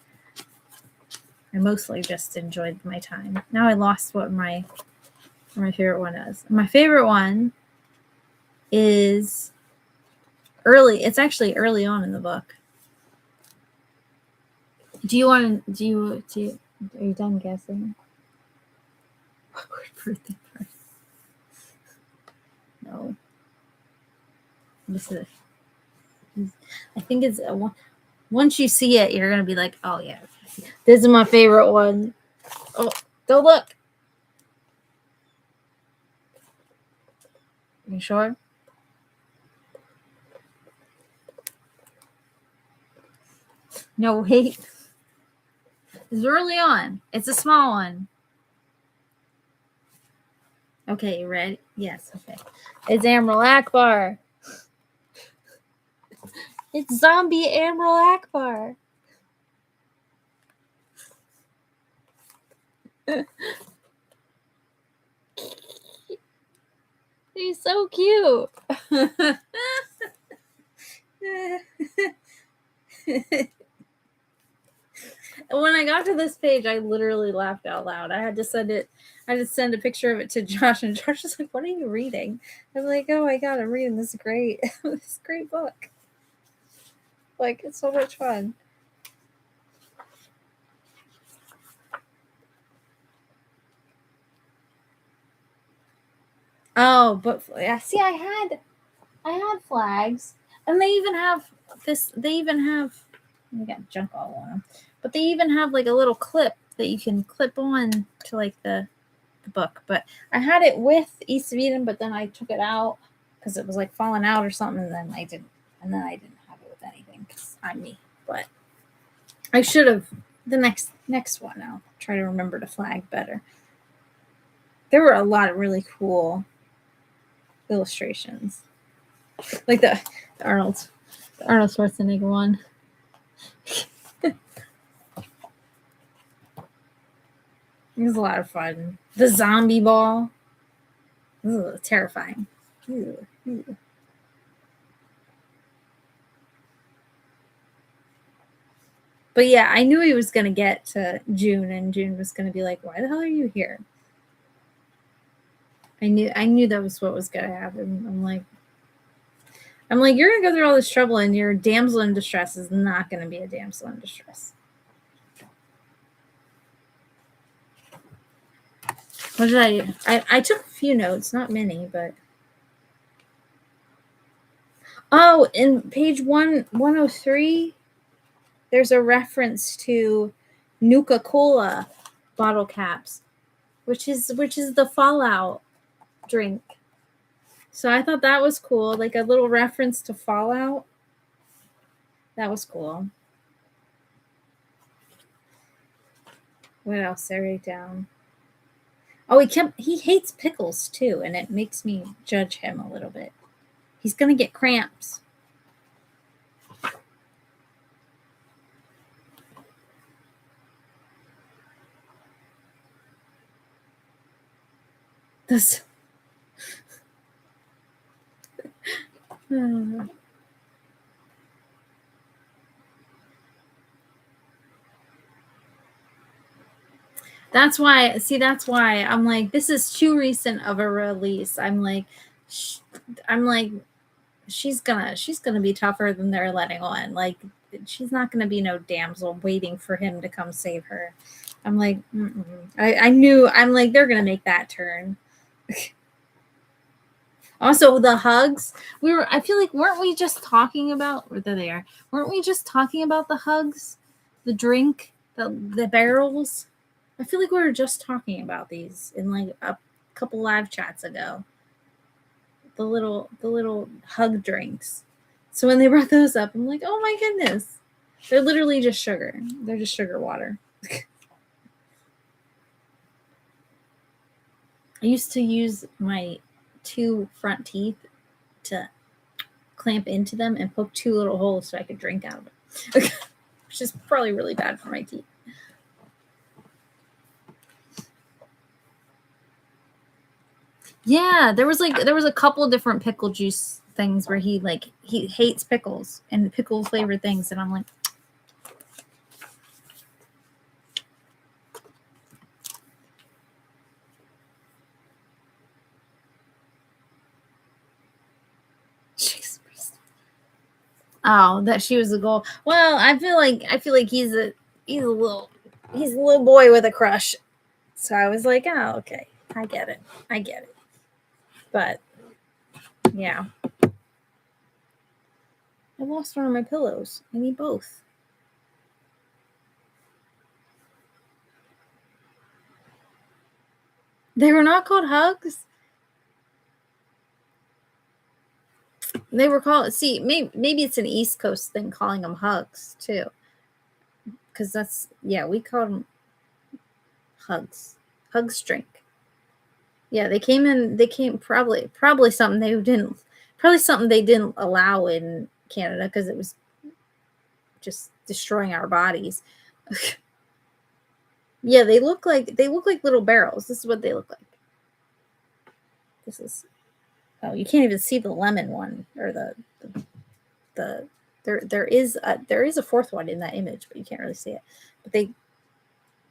Speaker 1: I mostly just enjoyed my time. Now I lost what my favorite one is. My favorite one is early. It's actually early on in the book. Are you done guessing? Birthday party. No. This is. I think it's once you see it, you're gonna be like, oh yeah, this is my favorite one. Oh, go look. You sure? No, wait. It's early on. It's a small one. Okay, you ready? Yes, okay. It's Admiral Ackbar. It's zombie Admiral Ackbar. He's so cute. When I got to this page, I literally laughed out loud. I had to send a picture of it to Josh, and Josh was like, "What are you reading?" I'm like, "Oh my god, I'm reading this great book. Like, it's so much fun." Oh, but yeah, see, I had flags, and they even have this. They even have. We got junk all on them, but they even have like a little clip that you can clip on to like the book. But I had it with East of Eden, but then I took it out because it was like falling out or something, and then I didn't. And then I didn't have it with anything because I'm me. But I should have the next one. I'll try to remember to flag better. There were a lot of really cool illustrations, like the Arnold Schwarzenegger one. It was a lot of fun. The zombie ball. Ugh, terrifying. Ugh, ugh. But yeah, I knew he was going to get to June, and June was going to be like, "Why the hell are you here?" I knew that was what was going to happen. I'm like, you're going to go through all this trouble, and your damsel in distress is not going to be a damsel in distress. What did I do? I took a few notes, not many, but oh, in page 103, there's a reference to Nuka-Cola bottle caps, which is the Fallout drink. So I thought that was cool, like a little reference to Fallout. That was cool. What else did I write down? Oh, he hates pickles too, and it makes me judge him a little bit. He's gonna get cramps. This. That's why I'm like, this is too recent of a release. I'm like, she's gonna be tougher than they're letting on. Like, she's not gonna be no damsel waiting for him to come save her. I'm like, I knew. I'm like, they're gonna make that turn. Also, the hugs. I feel like, weren't we just talking about? Or there they are. Weren't we just talking about the hugs, the drink, the barrels? I feel like we were just talking about these in like a couple live chats ago. The little hug drinks. So when they brought those up, I'm like, oh my goodness. They're literally just sugar. They're just sugar water. I used to use my 2 front teeth to clamp into them and poke 2 little holes so I could drink out of it. Which is probably really bad for my teeth. Yeah, there was a couple of different pickle juice things where he hates pickles and pickle flavored things, and I'm like, oh, that she was the goal. Well, I feel like he's a little boy with a crush. So I was like, oh, okay, I get it. But yeah, I lost one of my pillows. I need both. They were not called hugs. They were called. See, maybe it's an East Coast thing calling them hugs too. Because we called them hugs. Hugs drink. Yeah, they came probably something they didn't allow in Canada because it was just destroying our bodies. Yeah, they look like little barrels. This is what they look like. This is you can't even see the lemon one or the there is a fourth one in that image, but you can't really see it. But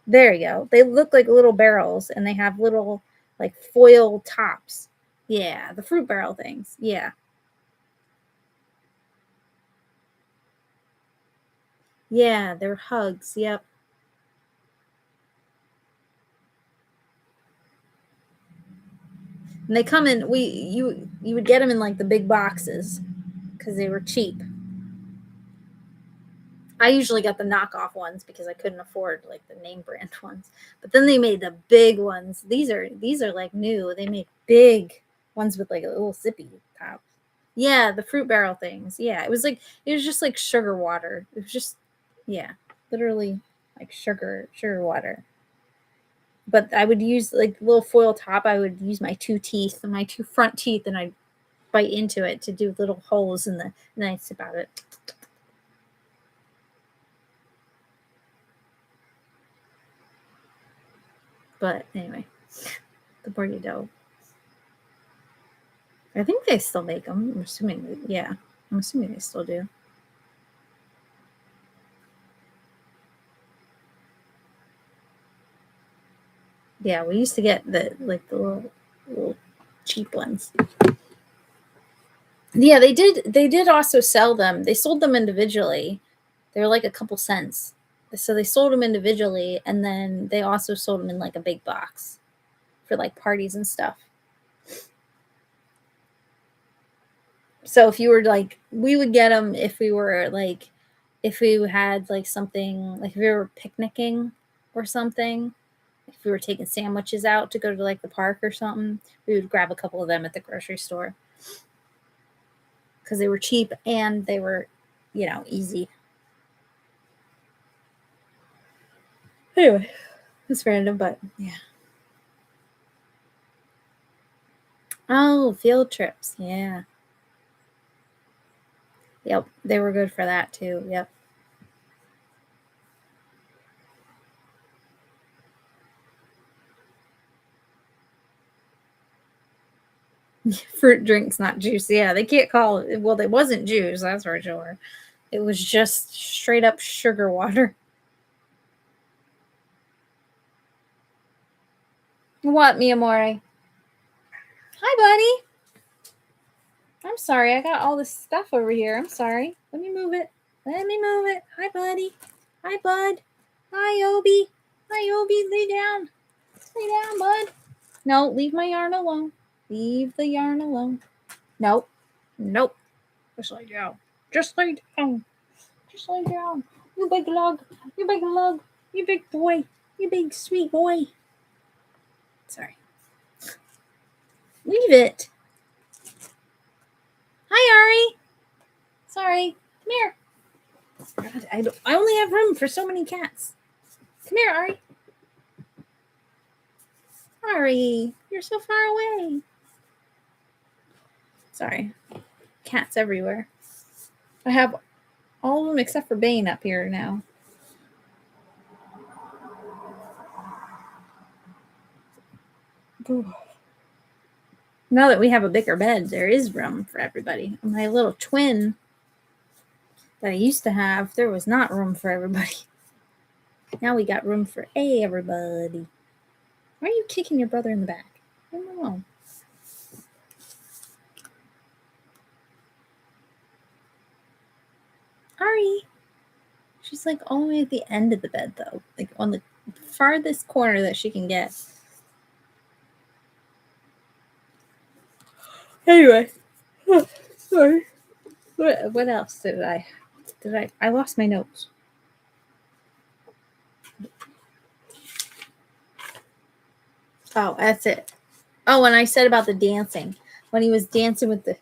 Speaker 1: there you go. They look like little barrels, and they have little like foil tops. Yeah, the fruit barrel things. Yeah. Yeah, they're hugs. Yep. And they come in. You would get them in like the big boxes because they were cheap. I usually got the knockoff ones because I couldn't afford like the name brand ones. But then they made the big ones. These are like new. They made big ones with like a little sippy top. Yeah, the fruit barrel things. Yeah, it was just like sugar water. It was just literally like sugar water. But I would use like the little foil top. I would use my two front teeth, and I'd bite into it to do little holes in the, and I'd sip out it. But anyway, the Bordeaux. I think they still make them. I'm assuming they still do. Yeah, we used to get the little cheap ones. Yeah, they did also sell them. They sold them individually. They were like a couple cents. So they sold them individually, and then they also sold them in like a big box for like parties and stuff. So if you were like, we would get them if we were like, if we had like something, like if we were picnicking or something, if we were taking sandwiches out to go to like the park or something, we would grab a couple of them at the grocery store because they were cheap and they were, easy. Anyway, it's random, but yeah. Oh, field trips. Yeah. Yep. They were good for that too. Yep. Fruit drinks, not juice. Yeah, they can't call it. Well, it wasn't juice, that's for sure. It was just straight up sugar water. What, mi amore? Hi, buddy. I'm sorry. I got all this stuff over here. I'm sorry. Let me move it. Hi, buddy. Hi, bud. Hi, Obi. Hi, Obi. Lay down. Lay down, bud. No, leave my yarn alone. Leave the yarn alone. Nope. Nope. Just lay down. Just lay down. Just lay down. You big lug. You big lug. You big boy. You big sweet boy. Sorry. Leave it. Hi, Ari. Sorry. Come here. God, I only have room for so many cats. Come here, Ari. Ari, you're so far away. Sorry. Cats everywhere. I have all of them except for Bane up here now. Now that we have a bigger bed, there is room for everybody. My little twin that I used to have, there was not room for everybody. Now we got room for everybody. Why are you kicking your brother in the back? Leave him alone. Ari. She's like all the way at the end of the bed, though. Like on the farthest corner that she can get. Anyway. Sorry. What else did I lost my notes. Oh, that's it. Oh, and I said about the dancing. When he was dancing with the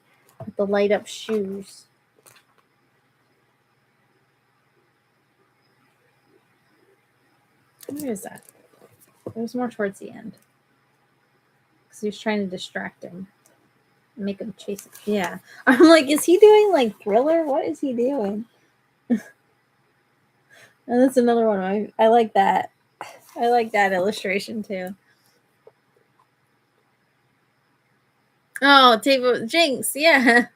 Speaker 1: light up shoes. Where is that? It was more towards the end. Because he was trying to distract him. Make him chase it. Yeah. I'm like, is he doing like Thriller? What is he doing? And that's another one. I like that. I like that illustration too. Oh, table Jinx, yeah.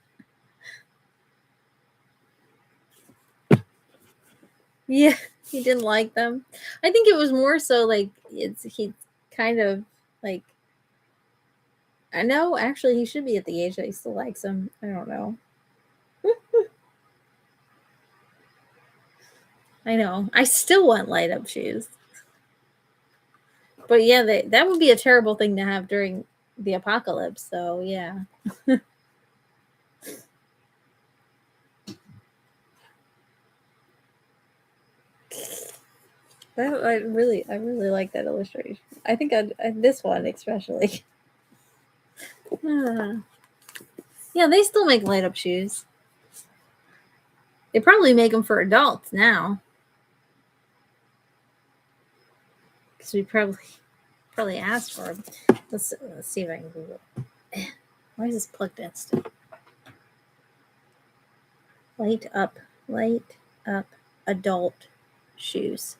Speaker 1: Yeah, he didn't like them. I think it was more so like he kind of like, I know actually he should be at the age that he still likes them. I don't know. I know. I still want light up shoes. But yeah, that would be a terrible thing to have during the apocalypse. So yeah. I really like that illustration. I think this one especially. Yeah, they still make light up shoes. They probably make them for adults now. Because we probably asked for them. Let's see if I can Google. Why is this plugged in still? Light up adult shoes.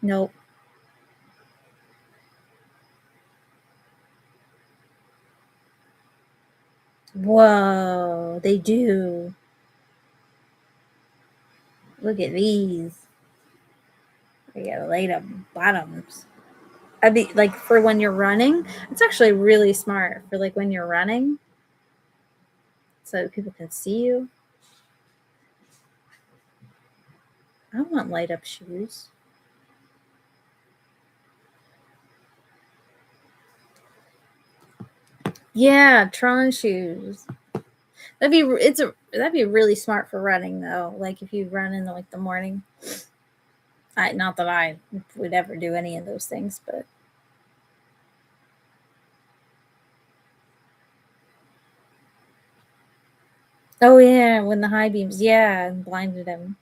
Speaker 1: Nope. Whoa, they do. Look at these. They got light up bottoms. I mean, like for when you're running, it's actually really smart for like when you're running, so people can see you. I want light up shoes. Yeah, Tron shoes. That'd be really smart for running though. Like if you run in like the morning. Not that I would ever do any of those things, but oh yeah, when the high beams, yeah, and blinded him.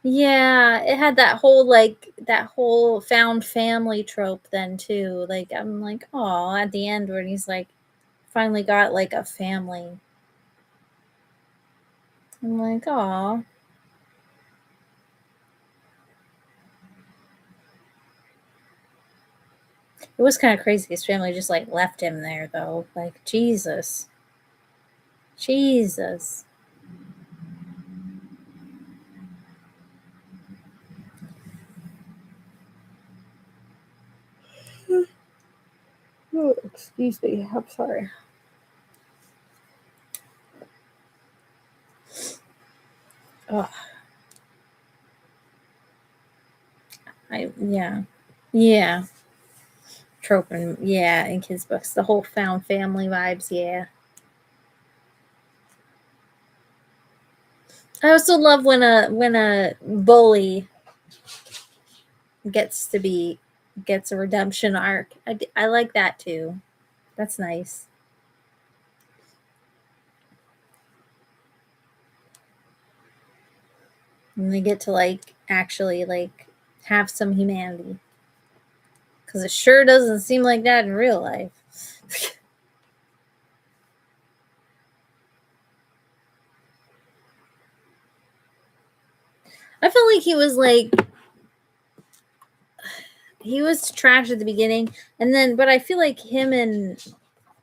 Speaker 1: Yeah, it had that whole found family trope then too. Like I'm like, oh, at the end when he's like finally got like a family. I'm like, oh. It was kind of crazy. His family just like left him there though. Like Jesus. Jesus. Oh, excuse me. I'm sorry. Oh, yeah. Yeah. Trope and yeah, in kids' books. The whole found family vibes, yeah. I also love when a bully gets a redemption arc. I like that too. That's nice. And they get to like actually like have some humanity. Because it sure doesn't seem like that in real life. I felt like he was trash at the beginning, and then but I feel like him and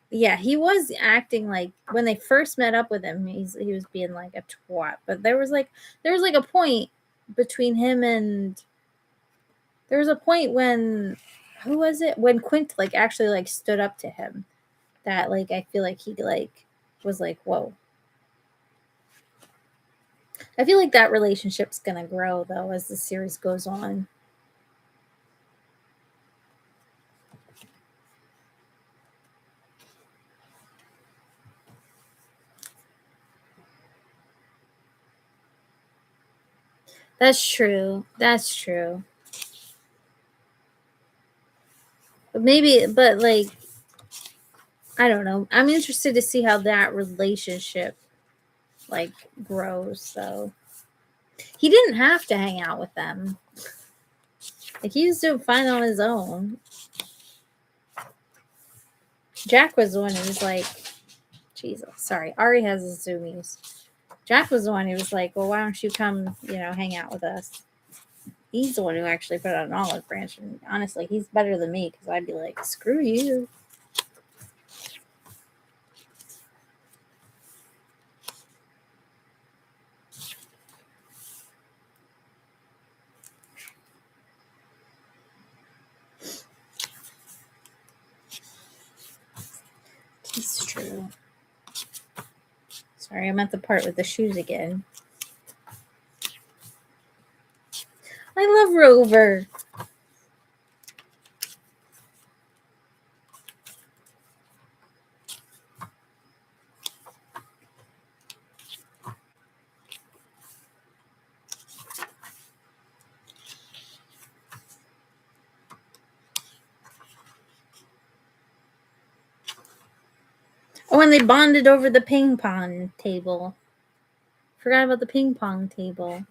Speaker 1: yeah, he was acting like when they first met up with him, he was being like a twat. But there was like a point between him and there was a point when who was it? When Quint like actually like stood up to him. That like I feel like he like was like, whoa. I feel like that relationship's gonna grow though as the series goes on. That's true. That's true. But maybe, but like, I don't know. I'm interested to see how that relationship like grows. So he didn't have to hang out with them. Like he was doing fine on his own. Jack was the one who was like, Jesus, sorry. Ari has his zoomies. Jack was the one who was like, well, why don't you come, hang out with us? He's the one who actually put out an olive branch. And honestly, he's better than me because I'd be like, screw you. It's true. Sorry, I'm at the part with the shoes again. I love Rover. Oh, and they bonded over the ping pong table. Forgot about the ping pong table.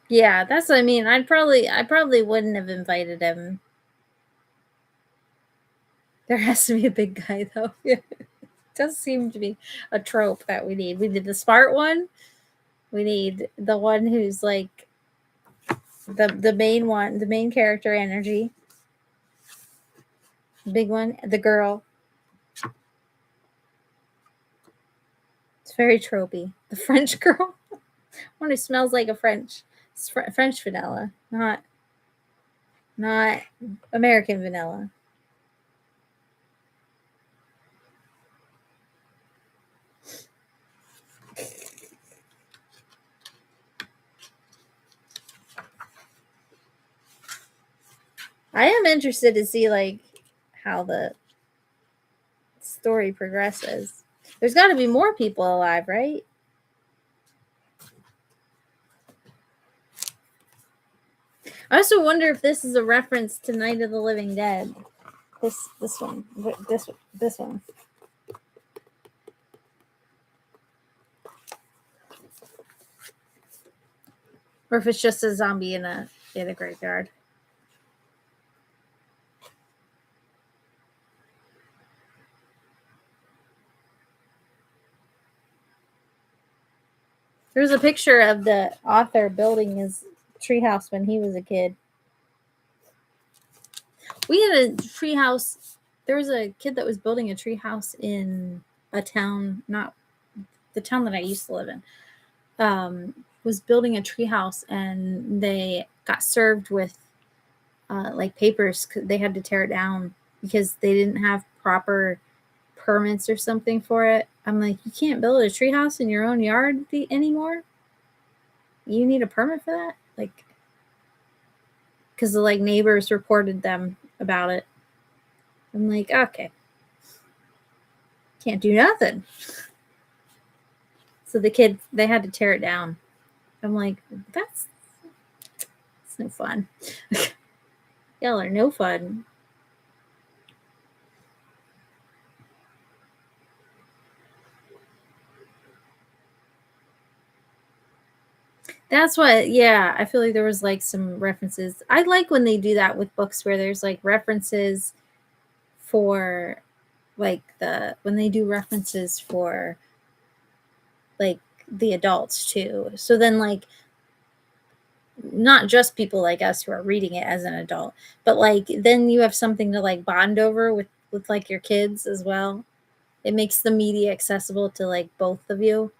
Speaker 1: Yeah, that's what I mean. I probably wouldn't have invited him. There has to be a big guy though. It does seem to be a trope that we need. We need the smart one. We need the one who's like the main one, the main character energy. Big one, the girl. It's very tropey. The French girl, one who smells like a French vanilla, not American vanilla. I am interested to see like how the story progresses. There's got to be more people alive, right? I also wonder if this is a reference to Night of the Living Dead. This one, this one. Or if it's just a zombie in a graveyard. There's a picture of the author building his treehouse when he was a kid. We had a treehouse. There was a kid that was building a treehouse in a town, not the town that I used to live in. Was building a treehouse, and they got served with like papers. They had to tear it down because they didn't have proper permits or something for it. I'm like, you can't build a treehouse in your own yard anymore. You need a permit for that, like, because the like neighbors reported them about it. I'm like, okay, can't do nothing. So they had to tear it down. I'm like, that's no fun. Y'all are no fun. That's what, yeah, I feel like there was like some references. I like when they do that with books where there's like references for like when they do references for like the adults too. So then like not just people like us who are reading it as an adult, but like then you have something to like bond over with like your kids as well. It makes the media accessible to like both of you.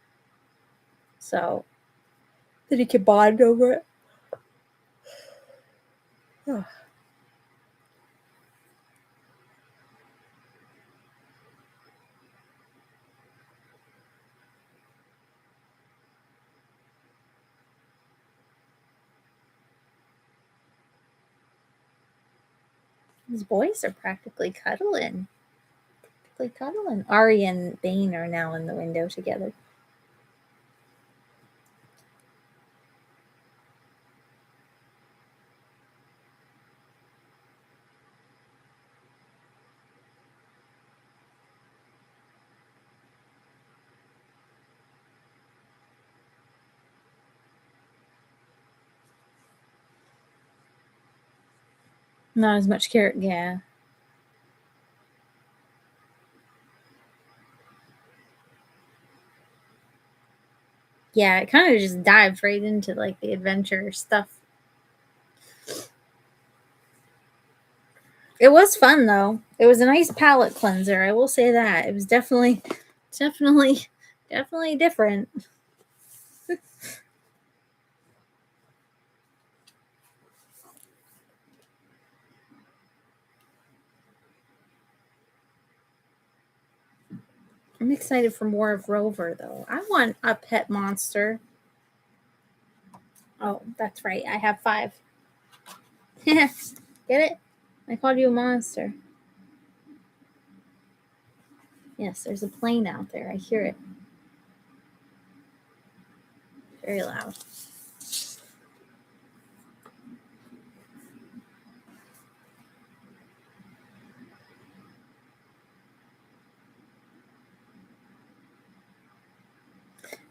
Speaker 1: So that you can bond over it. Oh. These boys are practically cuddling. Ari and Bane are now in the window together. Not as much care. Yeah. Yeah, it kind of just dives right into like the adventure stuff. It was fun though. It was a nice palate cleanser. I will say that. It was definitely different. I'm excited for more of Rover, though. I want a pet monster. Oh, that's right. I have 5. Get it? I called you a monster. Yes, there's a plane out there. I hear it. Very loud.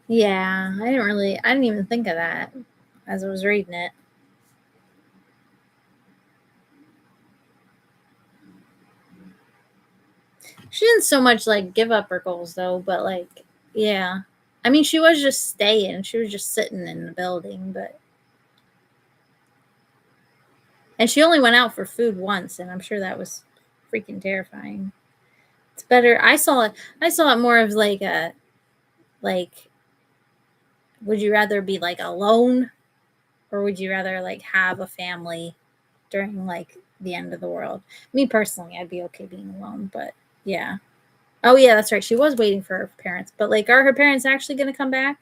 Speaker 1: Yeah, I didn't even think of that as I was reading it. She didn't so much like give up her goals though, but like, yeah. I mean, she was just staying. She was just sitting in the building, but and she only went out for food once, and I'm sure that was freaking terrifying. It's better. I saw it more of like a like would you rather be like alone or would you rather like have a family during like the end of the world? Me personally, I'd be okay being alone, but yeah. Oh yeah, that's right. She was waiting for her parents, but like are her parents actually going to come back?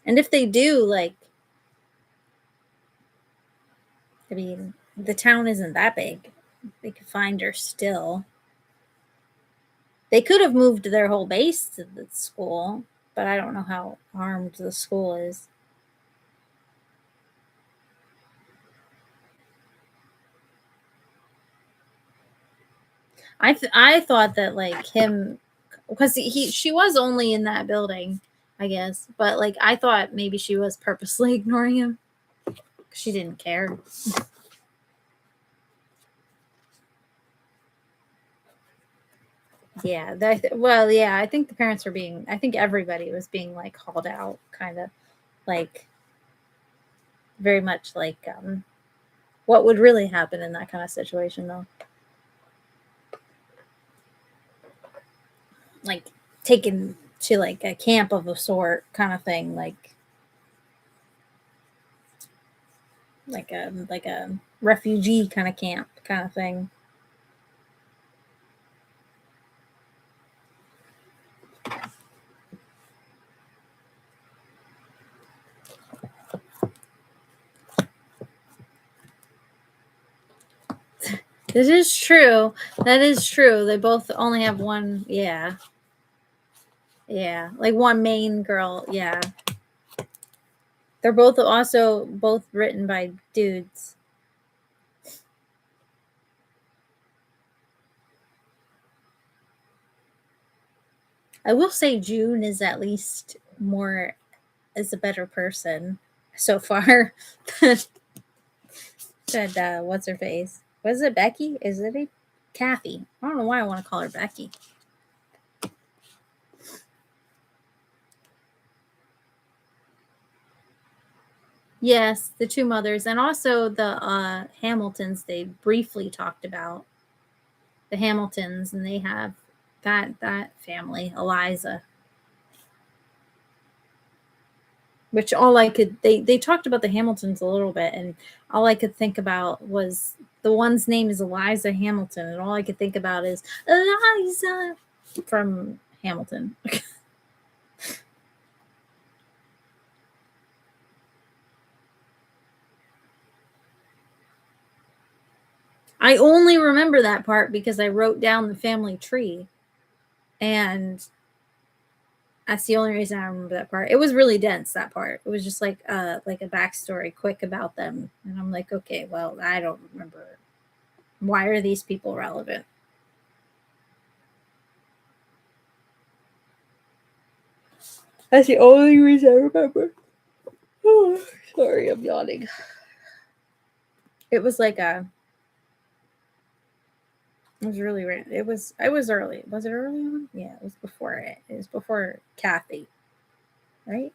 Speaker 1: And if they do, like I mean, the town isn't that big. They could find her still. They could have moved their whole base to the school, but I don't know how armed the school is. I thought that like him because she was only in that building, I guess, but like I thought maybe she was purposely ignoring him. She didn't care. Yeah, well, yeah, I think the parents were being. I think everybody was being like called out, kind of like very much like what would really happen in that kind of situation, though. Like taken to like a camp of a sort, kind of thing, like a refugee kind of camp, kind of thing. This is true. That is true. They both only have one. Yeah, yeah, like one main girl. Yeah, they're both also both written by dudes. I will say June is at least more is a better person so far. Said what's her face? Was it Becky? Is it a Kathy? I don't know why I want to call her Becky. Yes, the two mothers, and also the Hamiltons. They briefly talked about the Hamiltons, and they have that family, Eliza. Which all I could they talked about the Hamiltons a little bit, and all I could think about was the one's name is Eliza Hamilton, and all I could think about is Eliza from Hamilton. I only remember that part because I wrote down the family tree, and that's the only reason I remember that part. It was really dense, that part. It was just like a backstory quick about them, and I'm like, okay, well, I don't remember. Why are these people relevant? That's the only reason I remember. Oh, sorry, I'm yawning. It was like a. It was really. It was. I was early. Was it early on? Yeah, it was before it. It was before Kathy, right?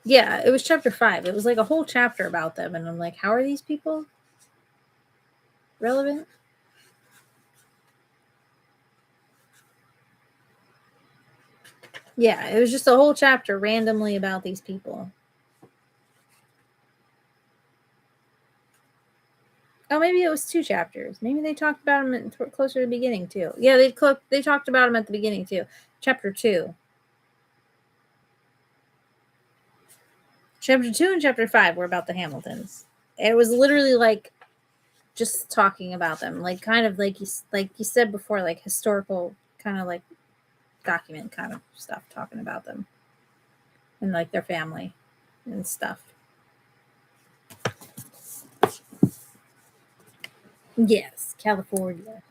Speaker 1: Yeah, it was chapter 5. It was like a whole chapter about them, and I'm like, how are these people relevant? Yeah, it was just a whole chapter randomly about these people. Oh, maybe it was 2 chapters. Maybe they talked about him closer to the beginning too. Yeah, they talked about him at the beginning too. Chapter 2. Chapter 2 and chapter 5 were about the Hamiltons. It was literally like just talking about them, like kind of like you said before, like historical kind of like document kind of stuff, talking about them and like their family and stuff. Yes, California.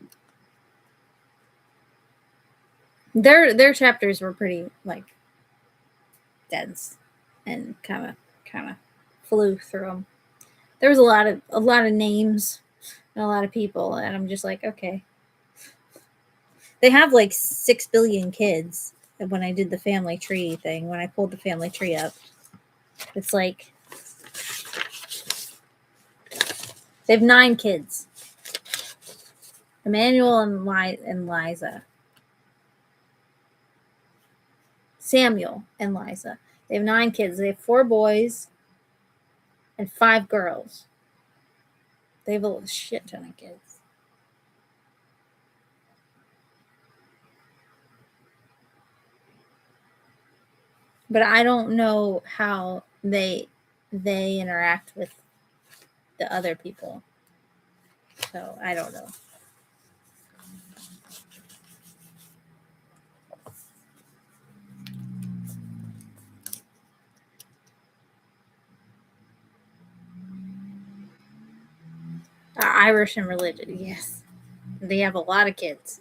Speaker 1: Their chapters were pretty like dense and kind of flew through them. There was a lot of names and a lot of people, and I'm just like, okay. They have like 6 billion kids. When I did the family tree thing, when I pulled the family tree up, it's like they have 9 kids. Emmanuel and Liza. Samuel and Liza. They have 9 kids. They have 4 boys and 5 girls. They have a shit ton of kids. But I don't know how they interact with the other people. So I don't know. Irish and religion, yes. They have a lot of kids.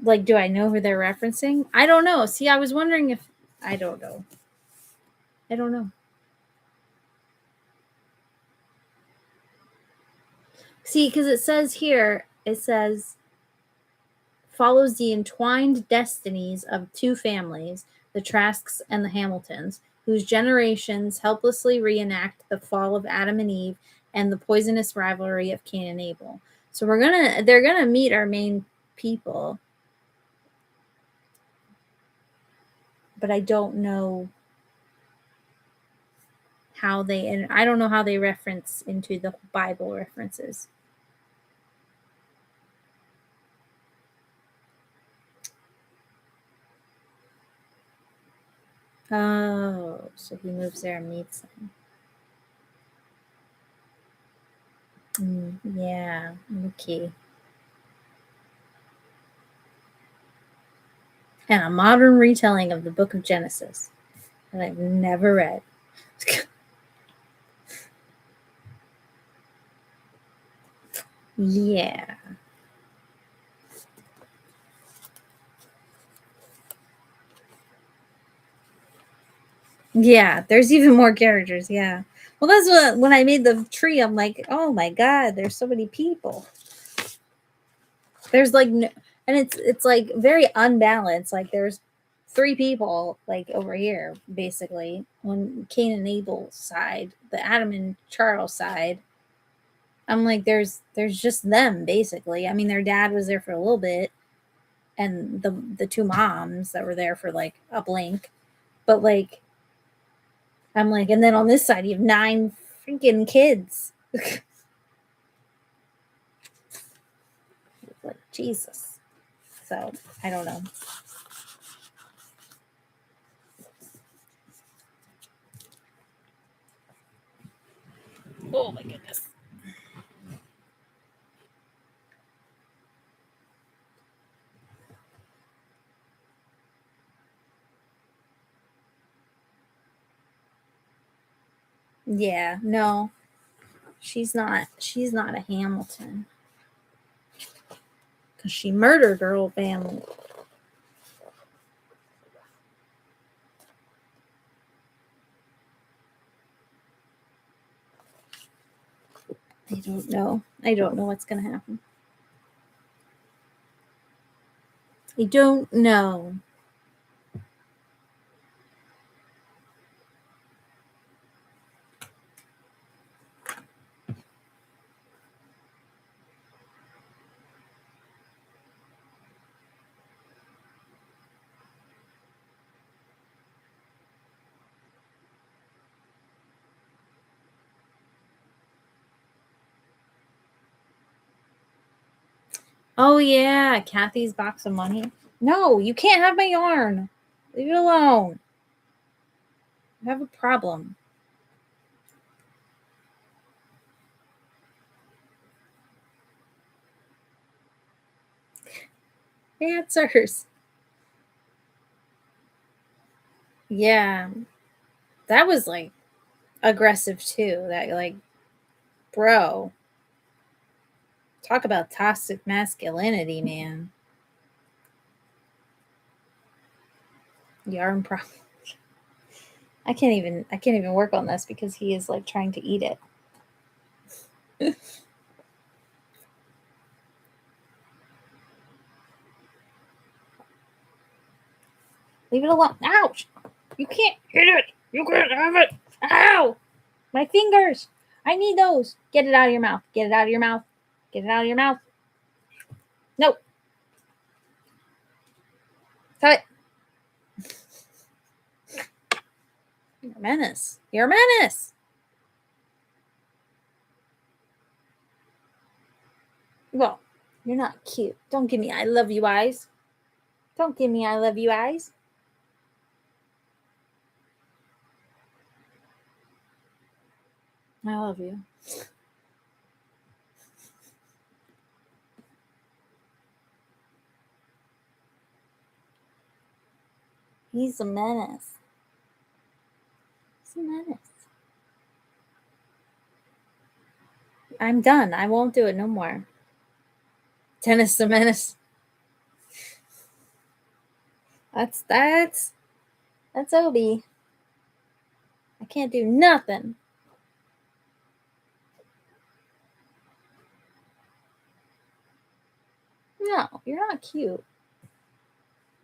Speaker 1: Like, do I know who they're referencing? I don't know. See, I was wondering if I don't know. I don't know. See, because it says here, it says follows the entwined destinies of 2 families, the Trasks and the Hamiltons, whose generations helplessly reenact the fall of Adam and Eve and the poisonous rivalry of Cain and Abel. So they're gonna meet our main people, but I don't know how they, and I don't know how they reference into the Bible references. Oh, so he moves there and meets them. Yeah, okay. And a modern retelling of the Book of Genesis that I've never read. Yeah. Yeah, there's even more characters. Yeah. Well, that's what when I made the tree, I'm like, oh my god, there's so many people. There's like, no, and it's like very unbalanced. Like there's 3 people like over here, basically on Cain and Abel's side, the Adam and Charles side. I'm like, there's just them basically. I mean, their dad was there for a little bit, and the 2 moms that were there for like a blink, but like I'm like, and then on this side, you have 9 freaking kids. Like, Jesus. So, I don't know. Oh my goodness. Yeah, no. She's not a Hamilton. Cuz she murdered her whole family. I don't know. I don't know what's going to happen. I don't know. Oh, yeah. Kathy's box of money. No, you can't have my yarn. Leave it alone. I have a problem. Answers. Yeah. That was like aggressive too. That like, bro. Talk about toxic masculinity, man. Yarn problem. I can't even work on this because he is like trying to eat it. Leave it alone. Ouch! You can't hit it. You can't have it. Ow! My fingers. I need those. Get it out of your mouth. Get it out of your mouth. Get it out of your mouth. No. Cut it. You're a menace. You're a menace. Well, you're not cute. Don't give me I love you eyes. Don't give me I love you eyes. I love you. He's a menace. He's a menace. I'm done. I won't do it no more. Tennis the menace. That's Obi. I can't do nothing. No, you're not cute.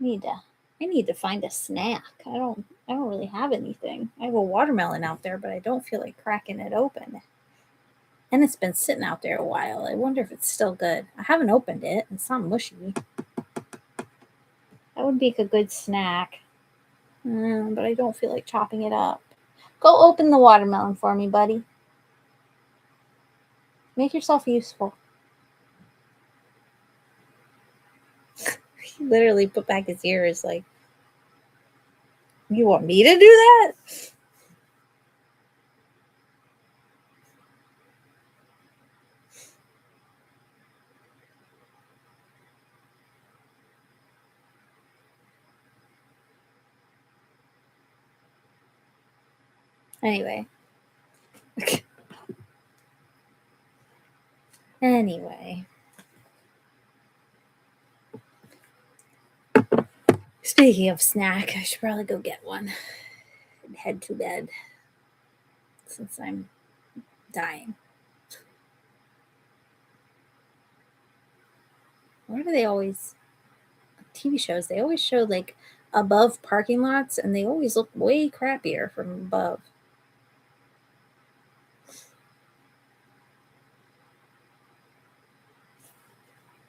Speaker 1: I need to find a snack. I don't really have anything. I have a watermelon out there, but I don't feel like cracking it open. And it's been sitting out there a while. I wonder if it's still good. I haven't opened it. It's not mushy. That would make a good snack. But I don't feel like chopping it up. Go open the watermelon for me, buddy. Make yourself useful. He literally put back his ears like, you want me to do that? Anyway. Anyway. Speaking of snack, I should probably go get one and head to bed since I'm dying. Why do they always, TV shows, they always show like above parking lots and they always look way crappier from above.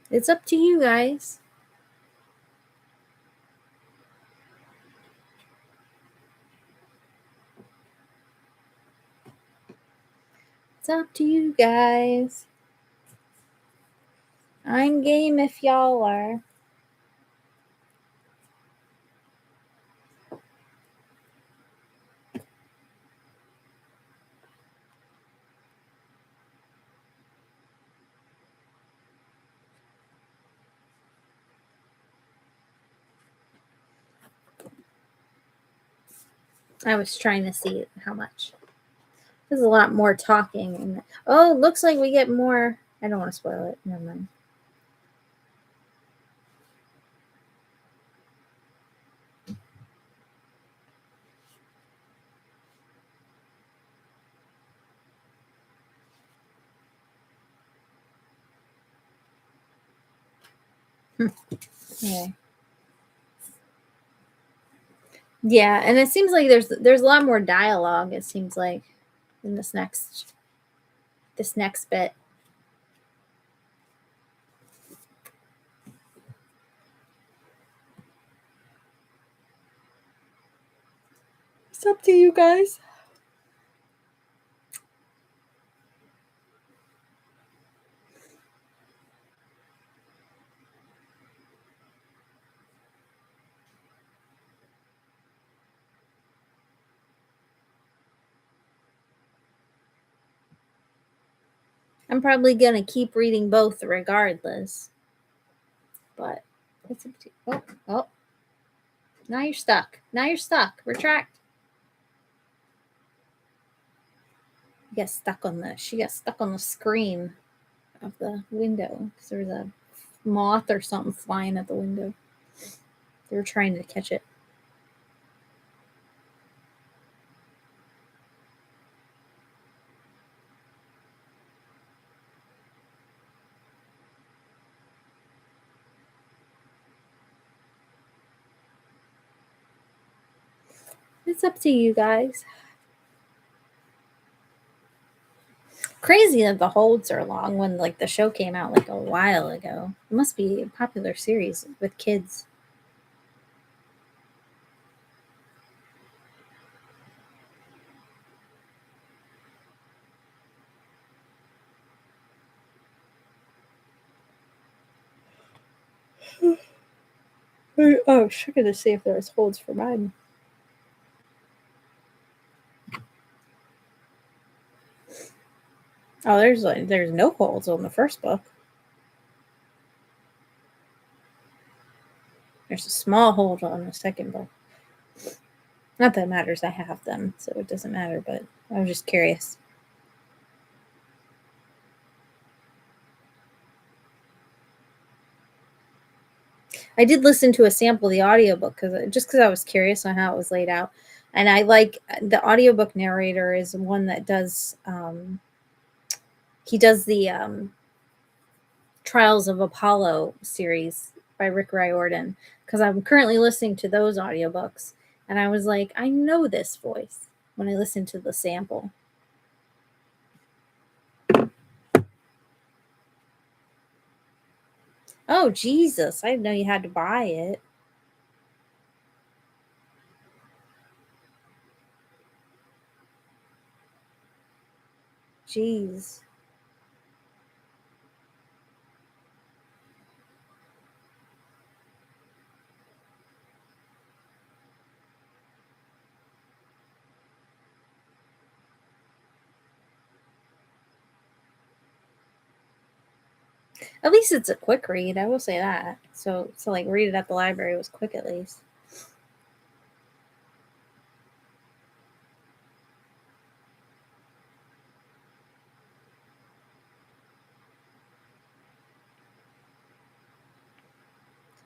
Speaker 1: It's up to you guys. It's up to you guys. I'm game if y'all are. I was trying to see how much. There's a lot more talking. And oh, looks like we get more. I don't want to spoil it. Never mind. Yeah. Yeah, and it seems like there's a lot more dialogue. It seems like in this next bit. It's up to you guys. I'm probably going to keep reading both regardless. But it's up to you. Oh. Now you're stuck. Now you're stuck. Retract. She got stuck on the screen of the window because there was a moth or something flying at the window. They were trying to catch it. It's up to you guys. Crazy that the holds are long when like the show came out like a while ago. It must be a popular series with kids. Oh, sugar to see if there's holds for mine. Oh, there's no holds on the first book. There's a small hold on the second book. Not that it matters. I have them, so it doesn't matter. But I was just curious. I did listen to a sample of the audiobook because I was curious on how it was laid out. And I like the audiobook narrator is one that does he does the Trials of Apollo series by Rick Riordan because I'm currently listening to those audiobooks and I was like, I know this voice when I listened to the sample. Oh Jesus, I didn't know you had to buy it. Jeez. At least it's a quick read, I will say that. So like read it at the library was quick at least.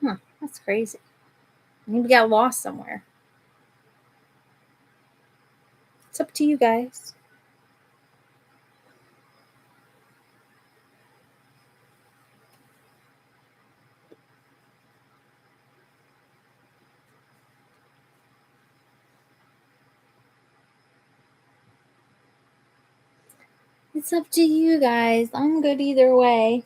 Speaker 1: Huh, that's crazy. Maybe got lost somewhere. It's up to you guys. It's up to you guys. I'm good either way.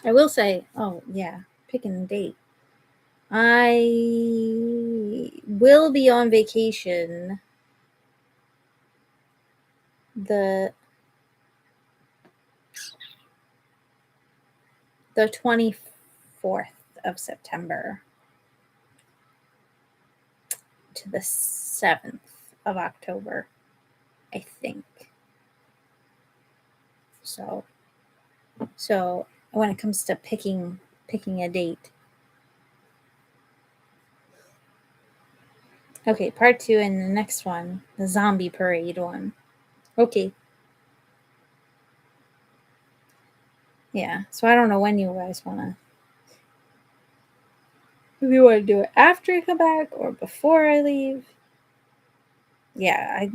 Speaker 1: I will say, oh yeah, picking a date. I will be on vacation the 24th of September to the 7th of October, I think. So when it comes to picking a date. Okay, part 2 and the next one, the zombie parade one. Okay. Yeah, so I don't know when you guys want to. If you want to do it after I come back or before I leave. Yeah,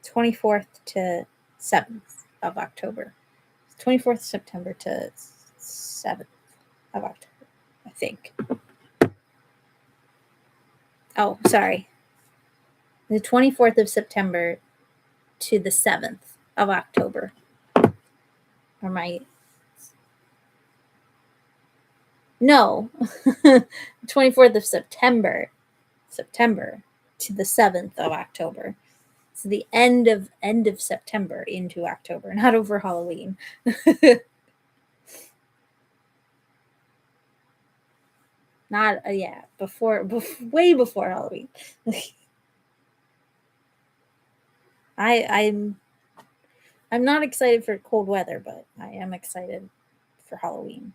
Speaker 1: 24th to 7th of October. 24th September to 7th of October, I think. Oh, sorry. The 24th of September to the 7th of October. Or my. No. 24th of September to the 7th of October. So the end of September into October, not over Halloween. Not way before Halloween. I'm not excited for cold weather, but I am excited for Halloween.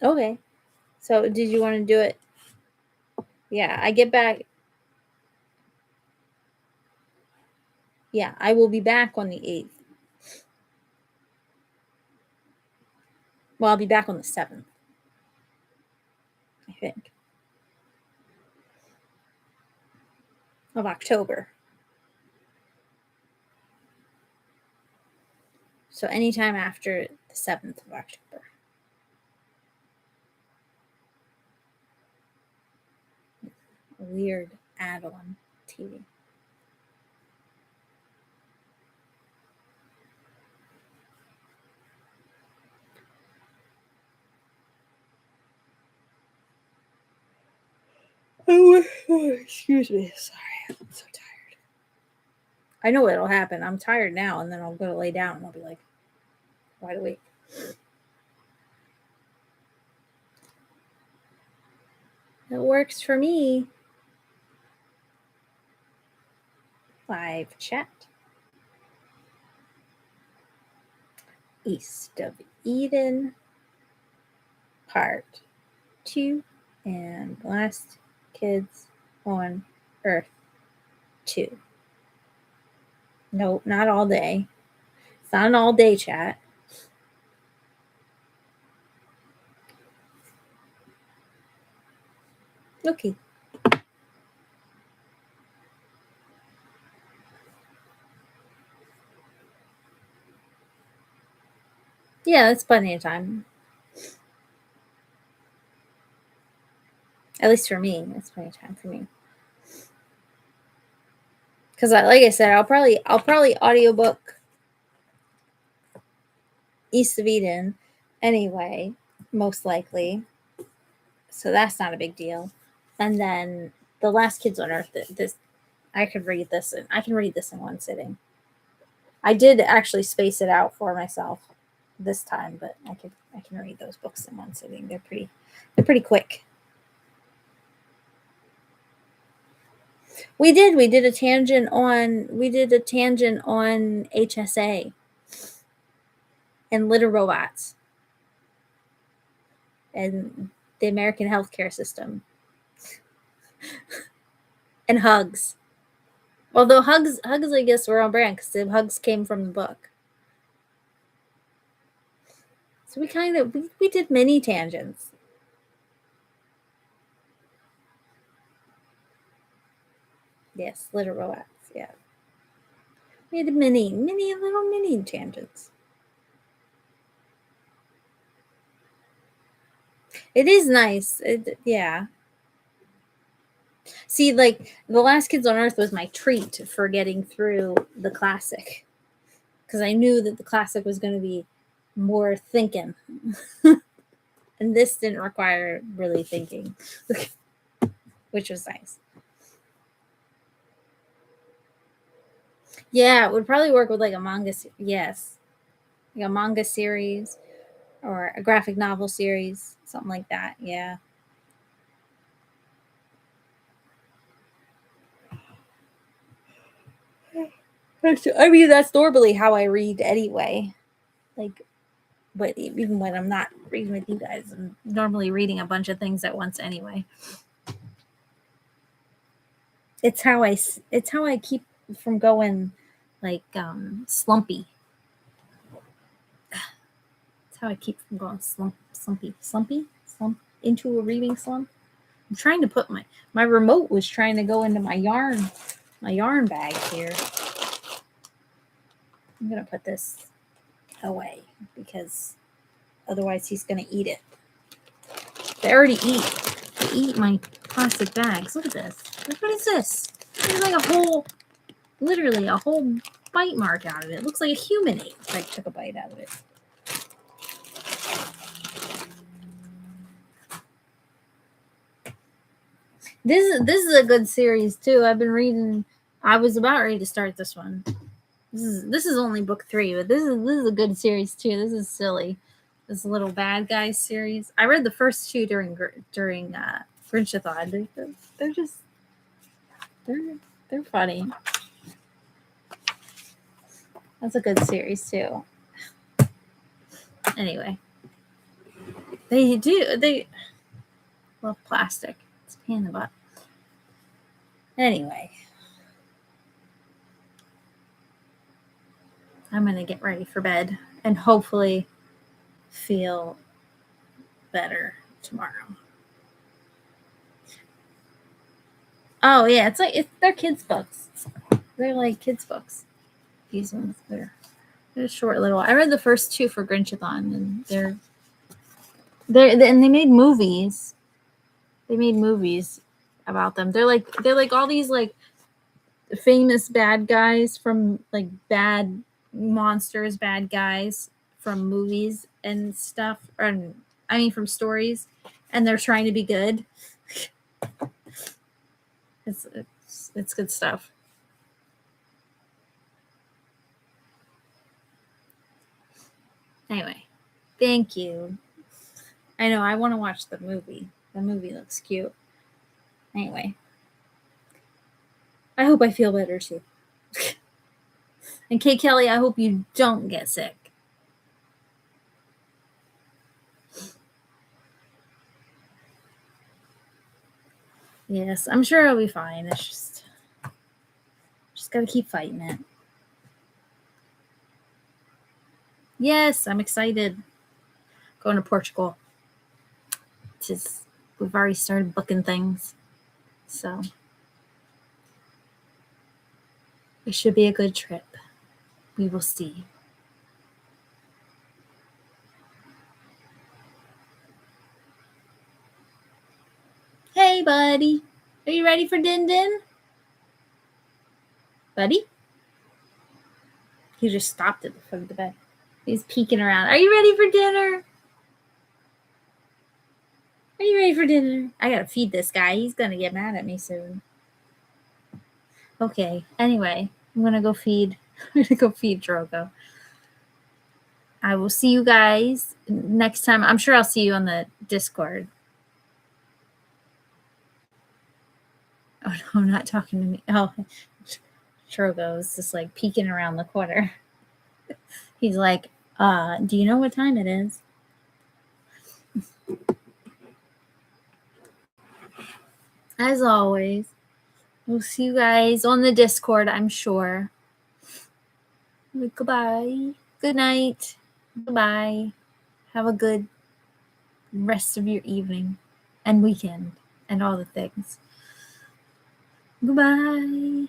Speaker 1: Okay. So did you want to do it? Yeah, I get back. Yeah, I will be back on the 8th. Well, I'll be back on the 7th, I think, of October. So anytime after the 7th of October. A weird ad on TV. Oh, excuse me. Sorry, I'm so tired. I know what'll happen. I'm tired now, and then I'll go to lay down, and I'll be like wide awake. It works for me. Live chat. East of Eden, Part 2, and Last Kids on Earth 2. Nope, not all day. It's not an all day chat. Okay. Yeah, that's plenty of time. At least for me, that's plenty of time for me. Because, like I said, I'll probably audiobook East of Eden anyway, most likely. So that's not a big deal. And then The Last Kids on Earth. This I could read this, and I can read this in one sitting. I did actually space it out for myself this time, but I can read those books in one sitting. They're pretty quick. We did a tangent on HSA and Little Robots and the American healthcare system and Hugs. Although Hugs I guess were on brand because the Hugs came from the book. So we did many tangents. Yes, Little Robots. Yeah, we had many little mini tangents. It is nice. Yeah. See, like The Last Kids on Earth was my treat for getting through the classic because I knew that the classic was going to be more thinking, and this didn't require really thinking, which was nice. Yeah, it would probably work with like a manga. Yes, like a manga series or a graphic novel series, something like that. Yeah. I mean, that's normally how I read anyway. Like, but even when I'm not reading with you guys, I'm normally reading a bunch of things at once anyway. It's how I keep from going like slumpy. It's how I keep from going slumpy into a reading slump. I'm trying to put my remote was trying to go into my yarn bag here. I'm gonna put this away because otherwise he's gonna eat it. They already eat my plastic bags. Look at this. What is this? There's like literally a whole bite mark out of it. It looks like a human ate. Like took a bite out of it. This is a good series too. I've been reading. I was about ready to start this one. This is only book 3, but this is a good series too. This is silly. This little bad guys series. I read the first 2 during Grinchathon. They're just they're funny. That's a good series too. Anyway, they love plastic. It's a pain in the butt. Anyway, I'm gonna get ready for bed and hopefully feel better tomorrow. Oh yeah, they're kids books. They're like kids books. These ones they're short little. I read the first 2 for Grinchathon, and they're and they made movies. They made movies about them. They're like all these like famous bad guys from like bad monsters, bad guys from movies and stuff, or I mean from stories, and they're trying to be good. It's good stuff. Anyway, thank you. I know I want to watch the movie. The movie looks cute. Anyway, I hope I feel better too. And Kate Kelly, I hope you don't get sick. Yes, I'm sure I'll be fine. It's just gotta keep fighting it. Yes, I'm excited. Going to Portugal. We've already started booking things. So it should be a good trip. We will see. Hey, buddy. Are you ready for Din Din? Buddy? He just stopped at the foot of the bed. He's peeking around. Are you ready for dinner? Are you ready for dinner? I gotta feed this guy. He's gonna get mad at me soon. Okay. Anyway, I'm gonna go feed Drogo. I will see you guys next time. I'm sure I'll see you on the Discord. Oh no, I'm not talking to me. Oh, Drogo is just like peeking around the corner. He's like, do you know what time it is? As always, we'll see you guys on the Discord, I'm sure. Goodbye. Good night. Goodbye. Have a good rest of your evening and weekend and all the things. Goodbye.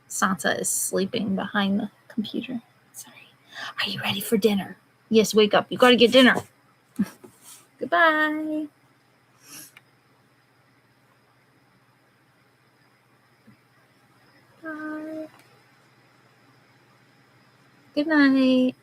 Speaker 1: Sansa is sleeping behind the computer. Sorry. Are you ready for dinner? Yes, wake up. You gotta get dinner. Goodbye. Bye. Good night.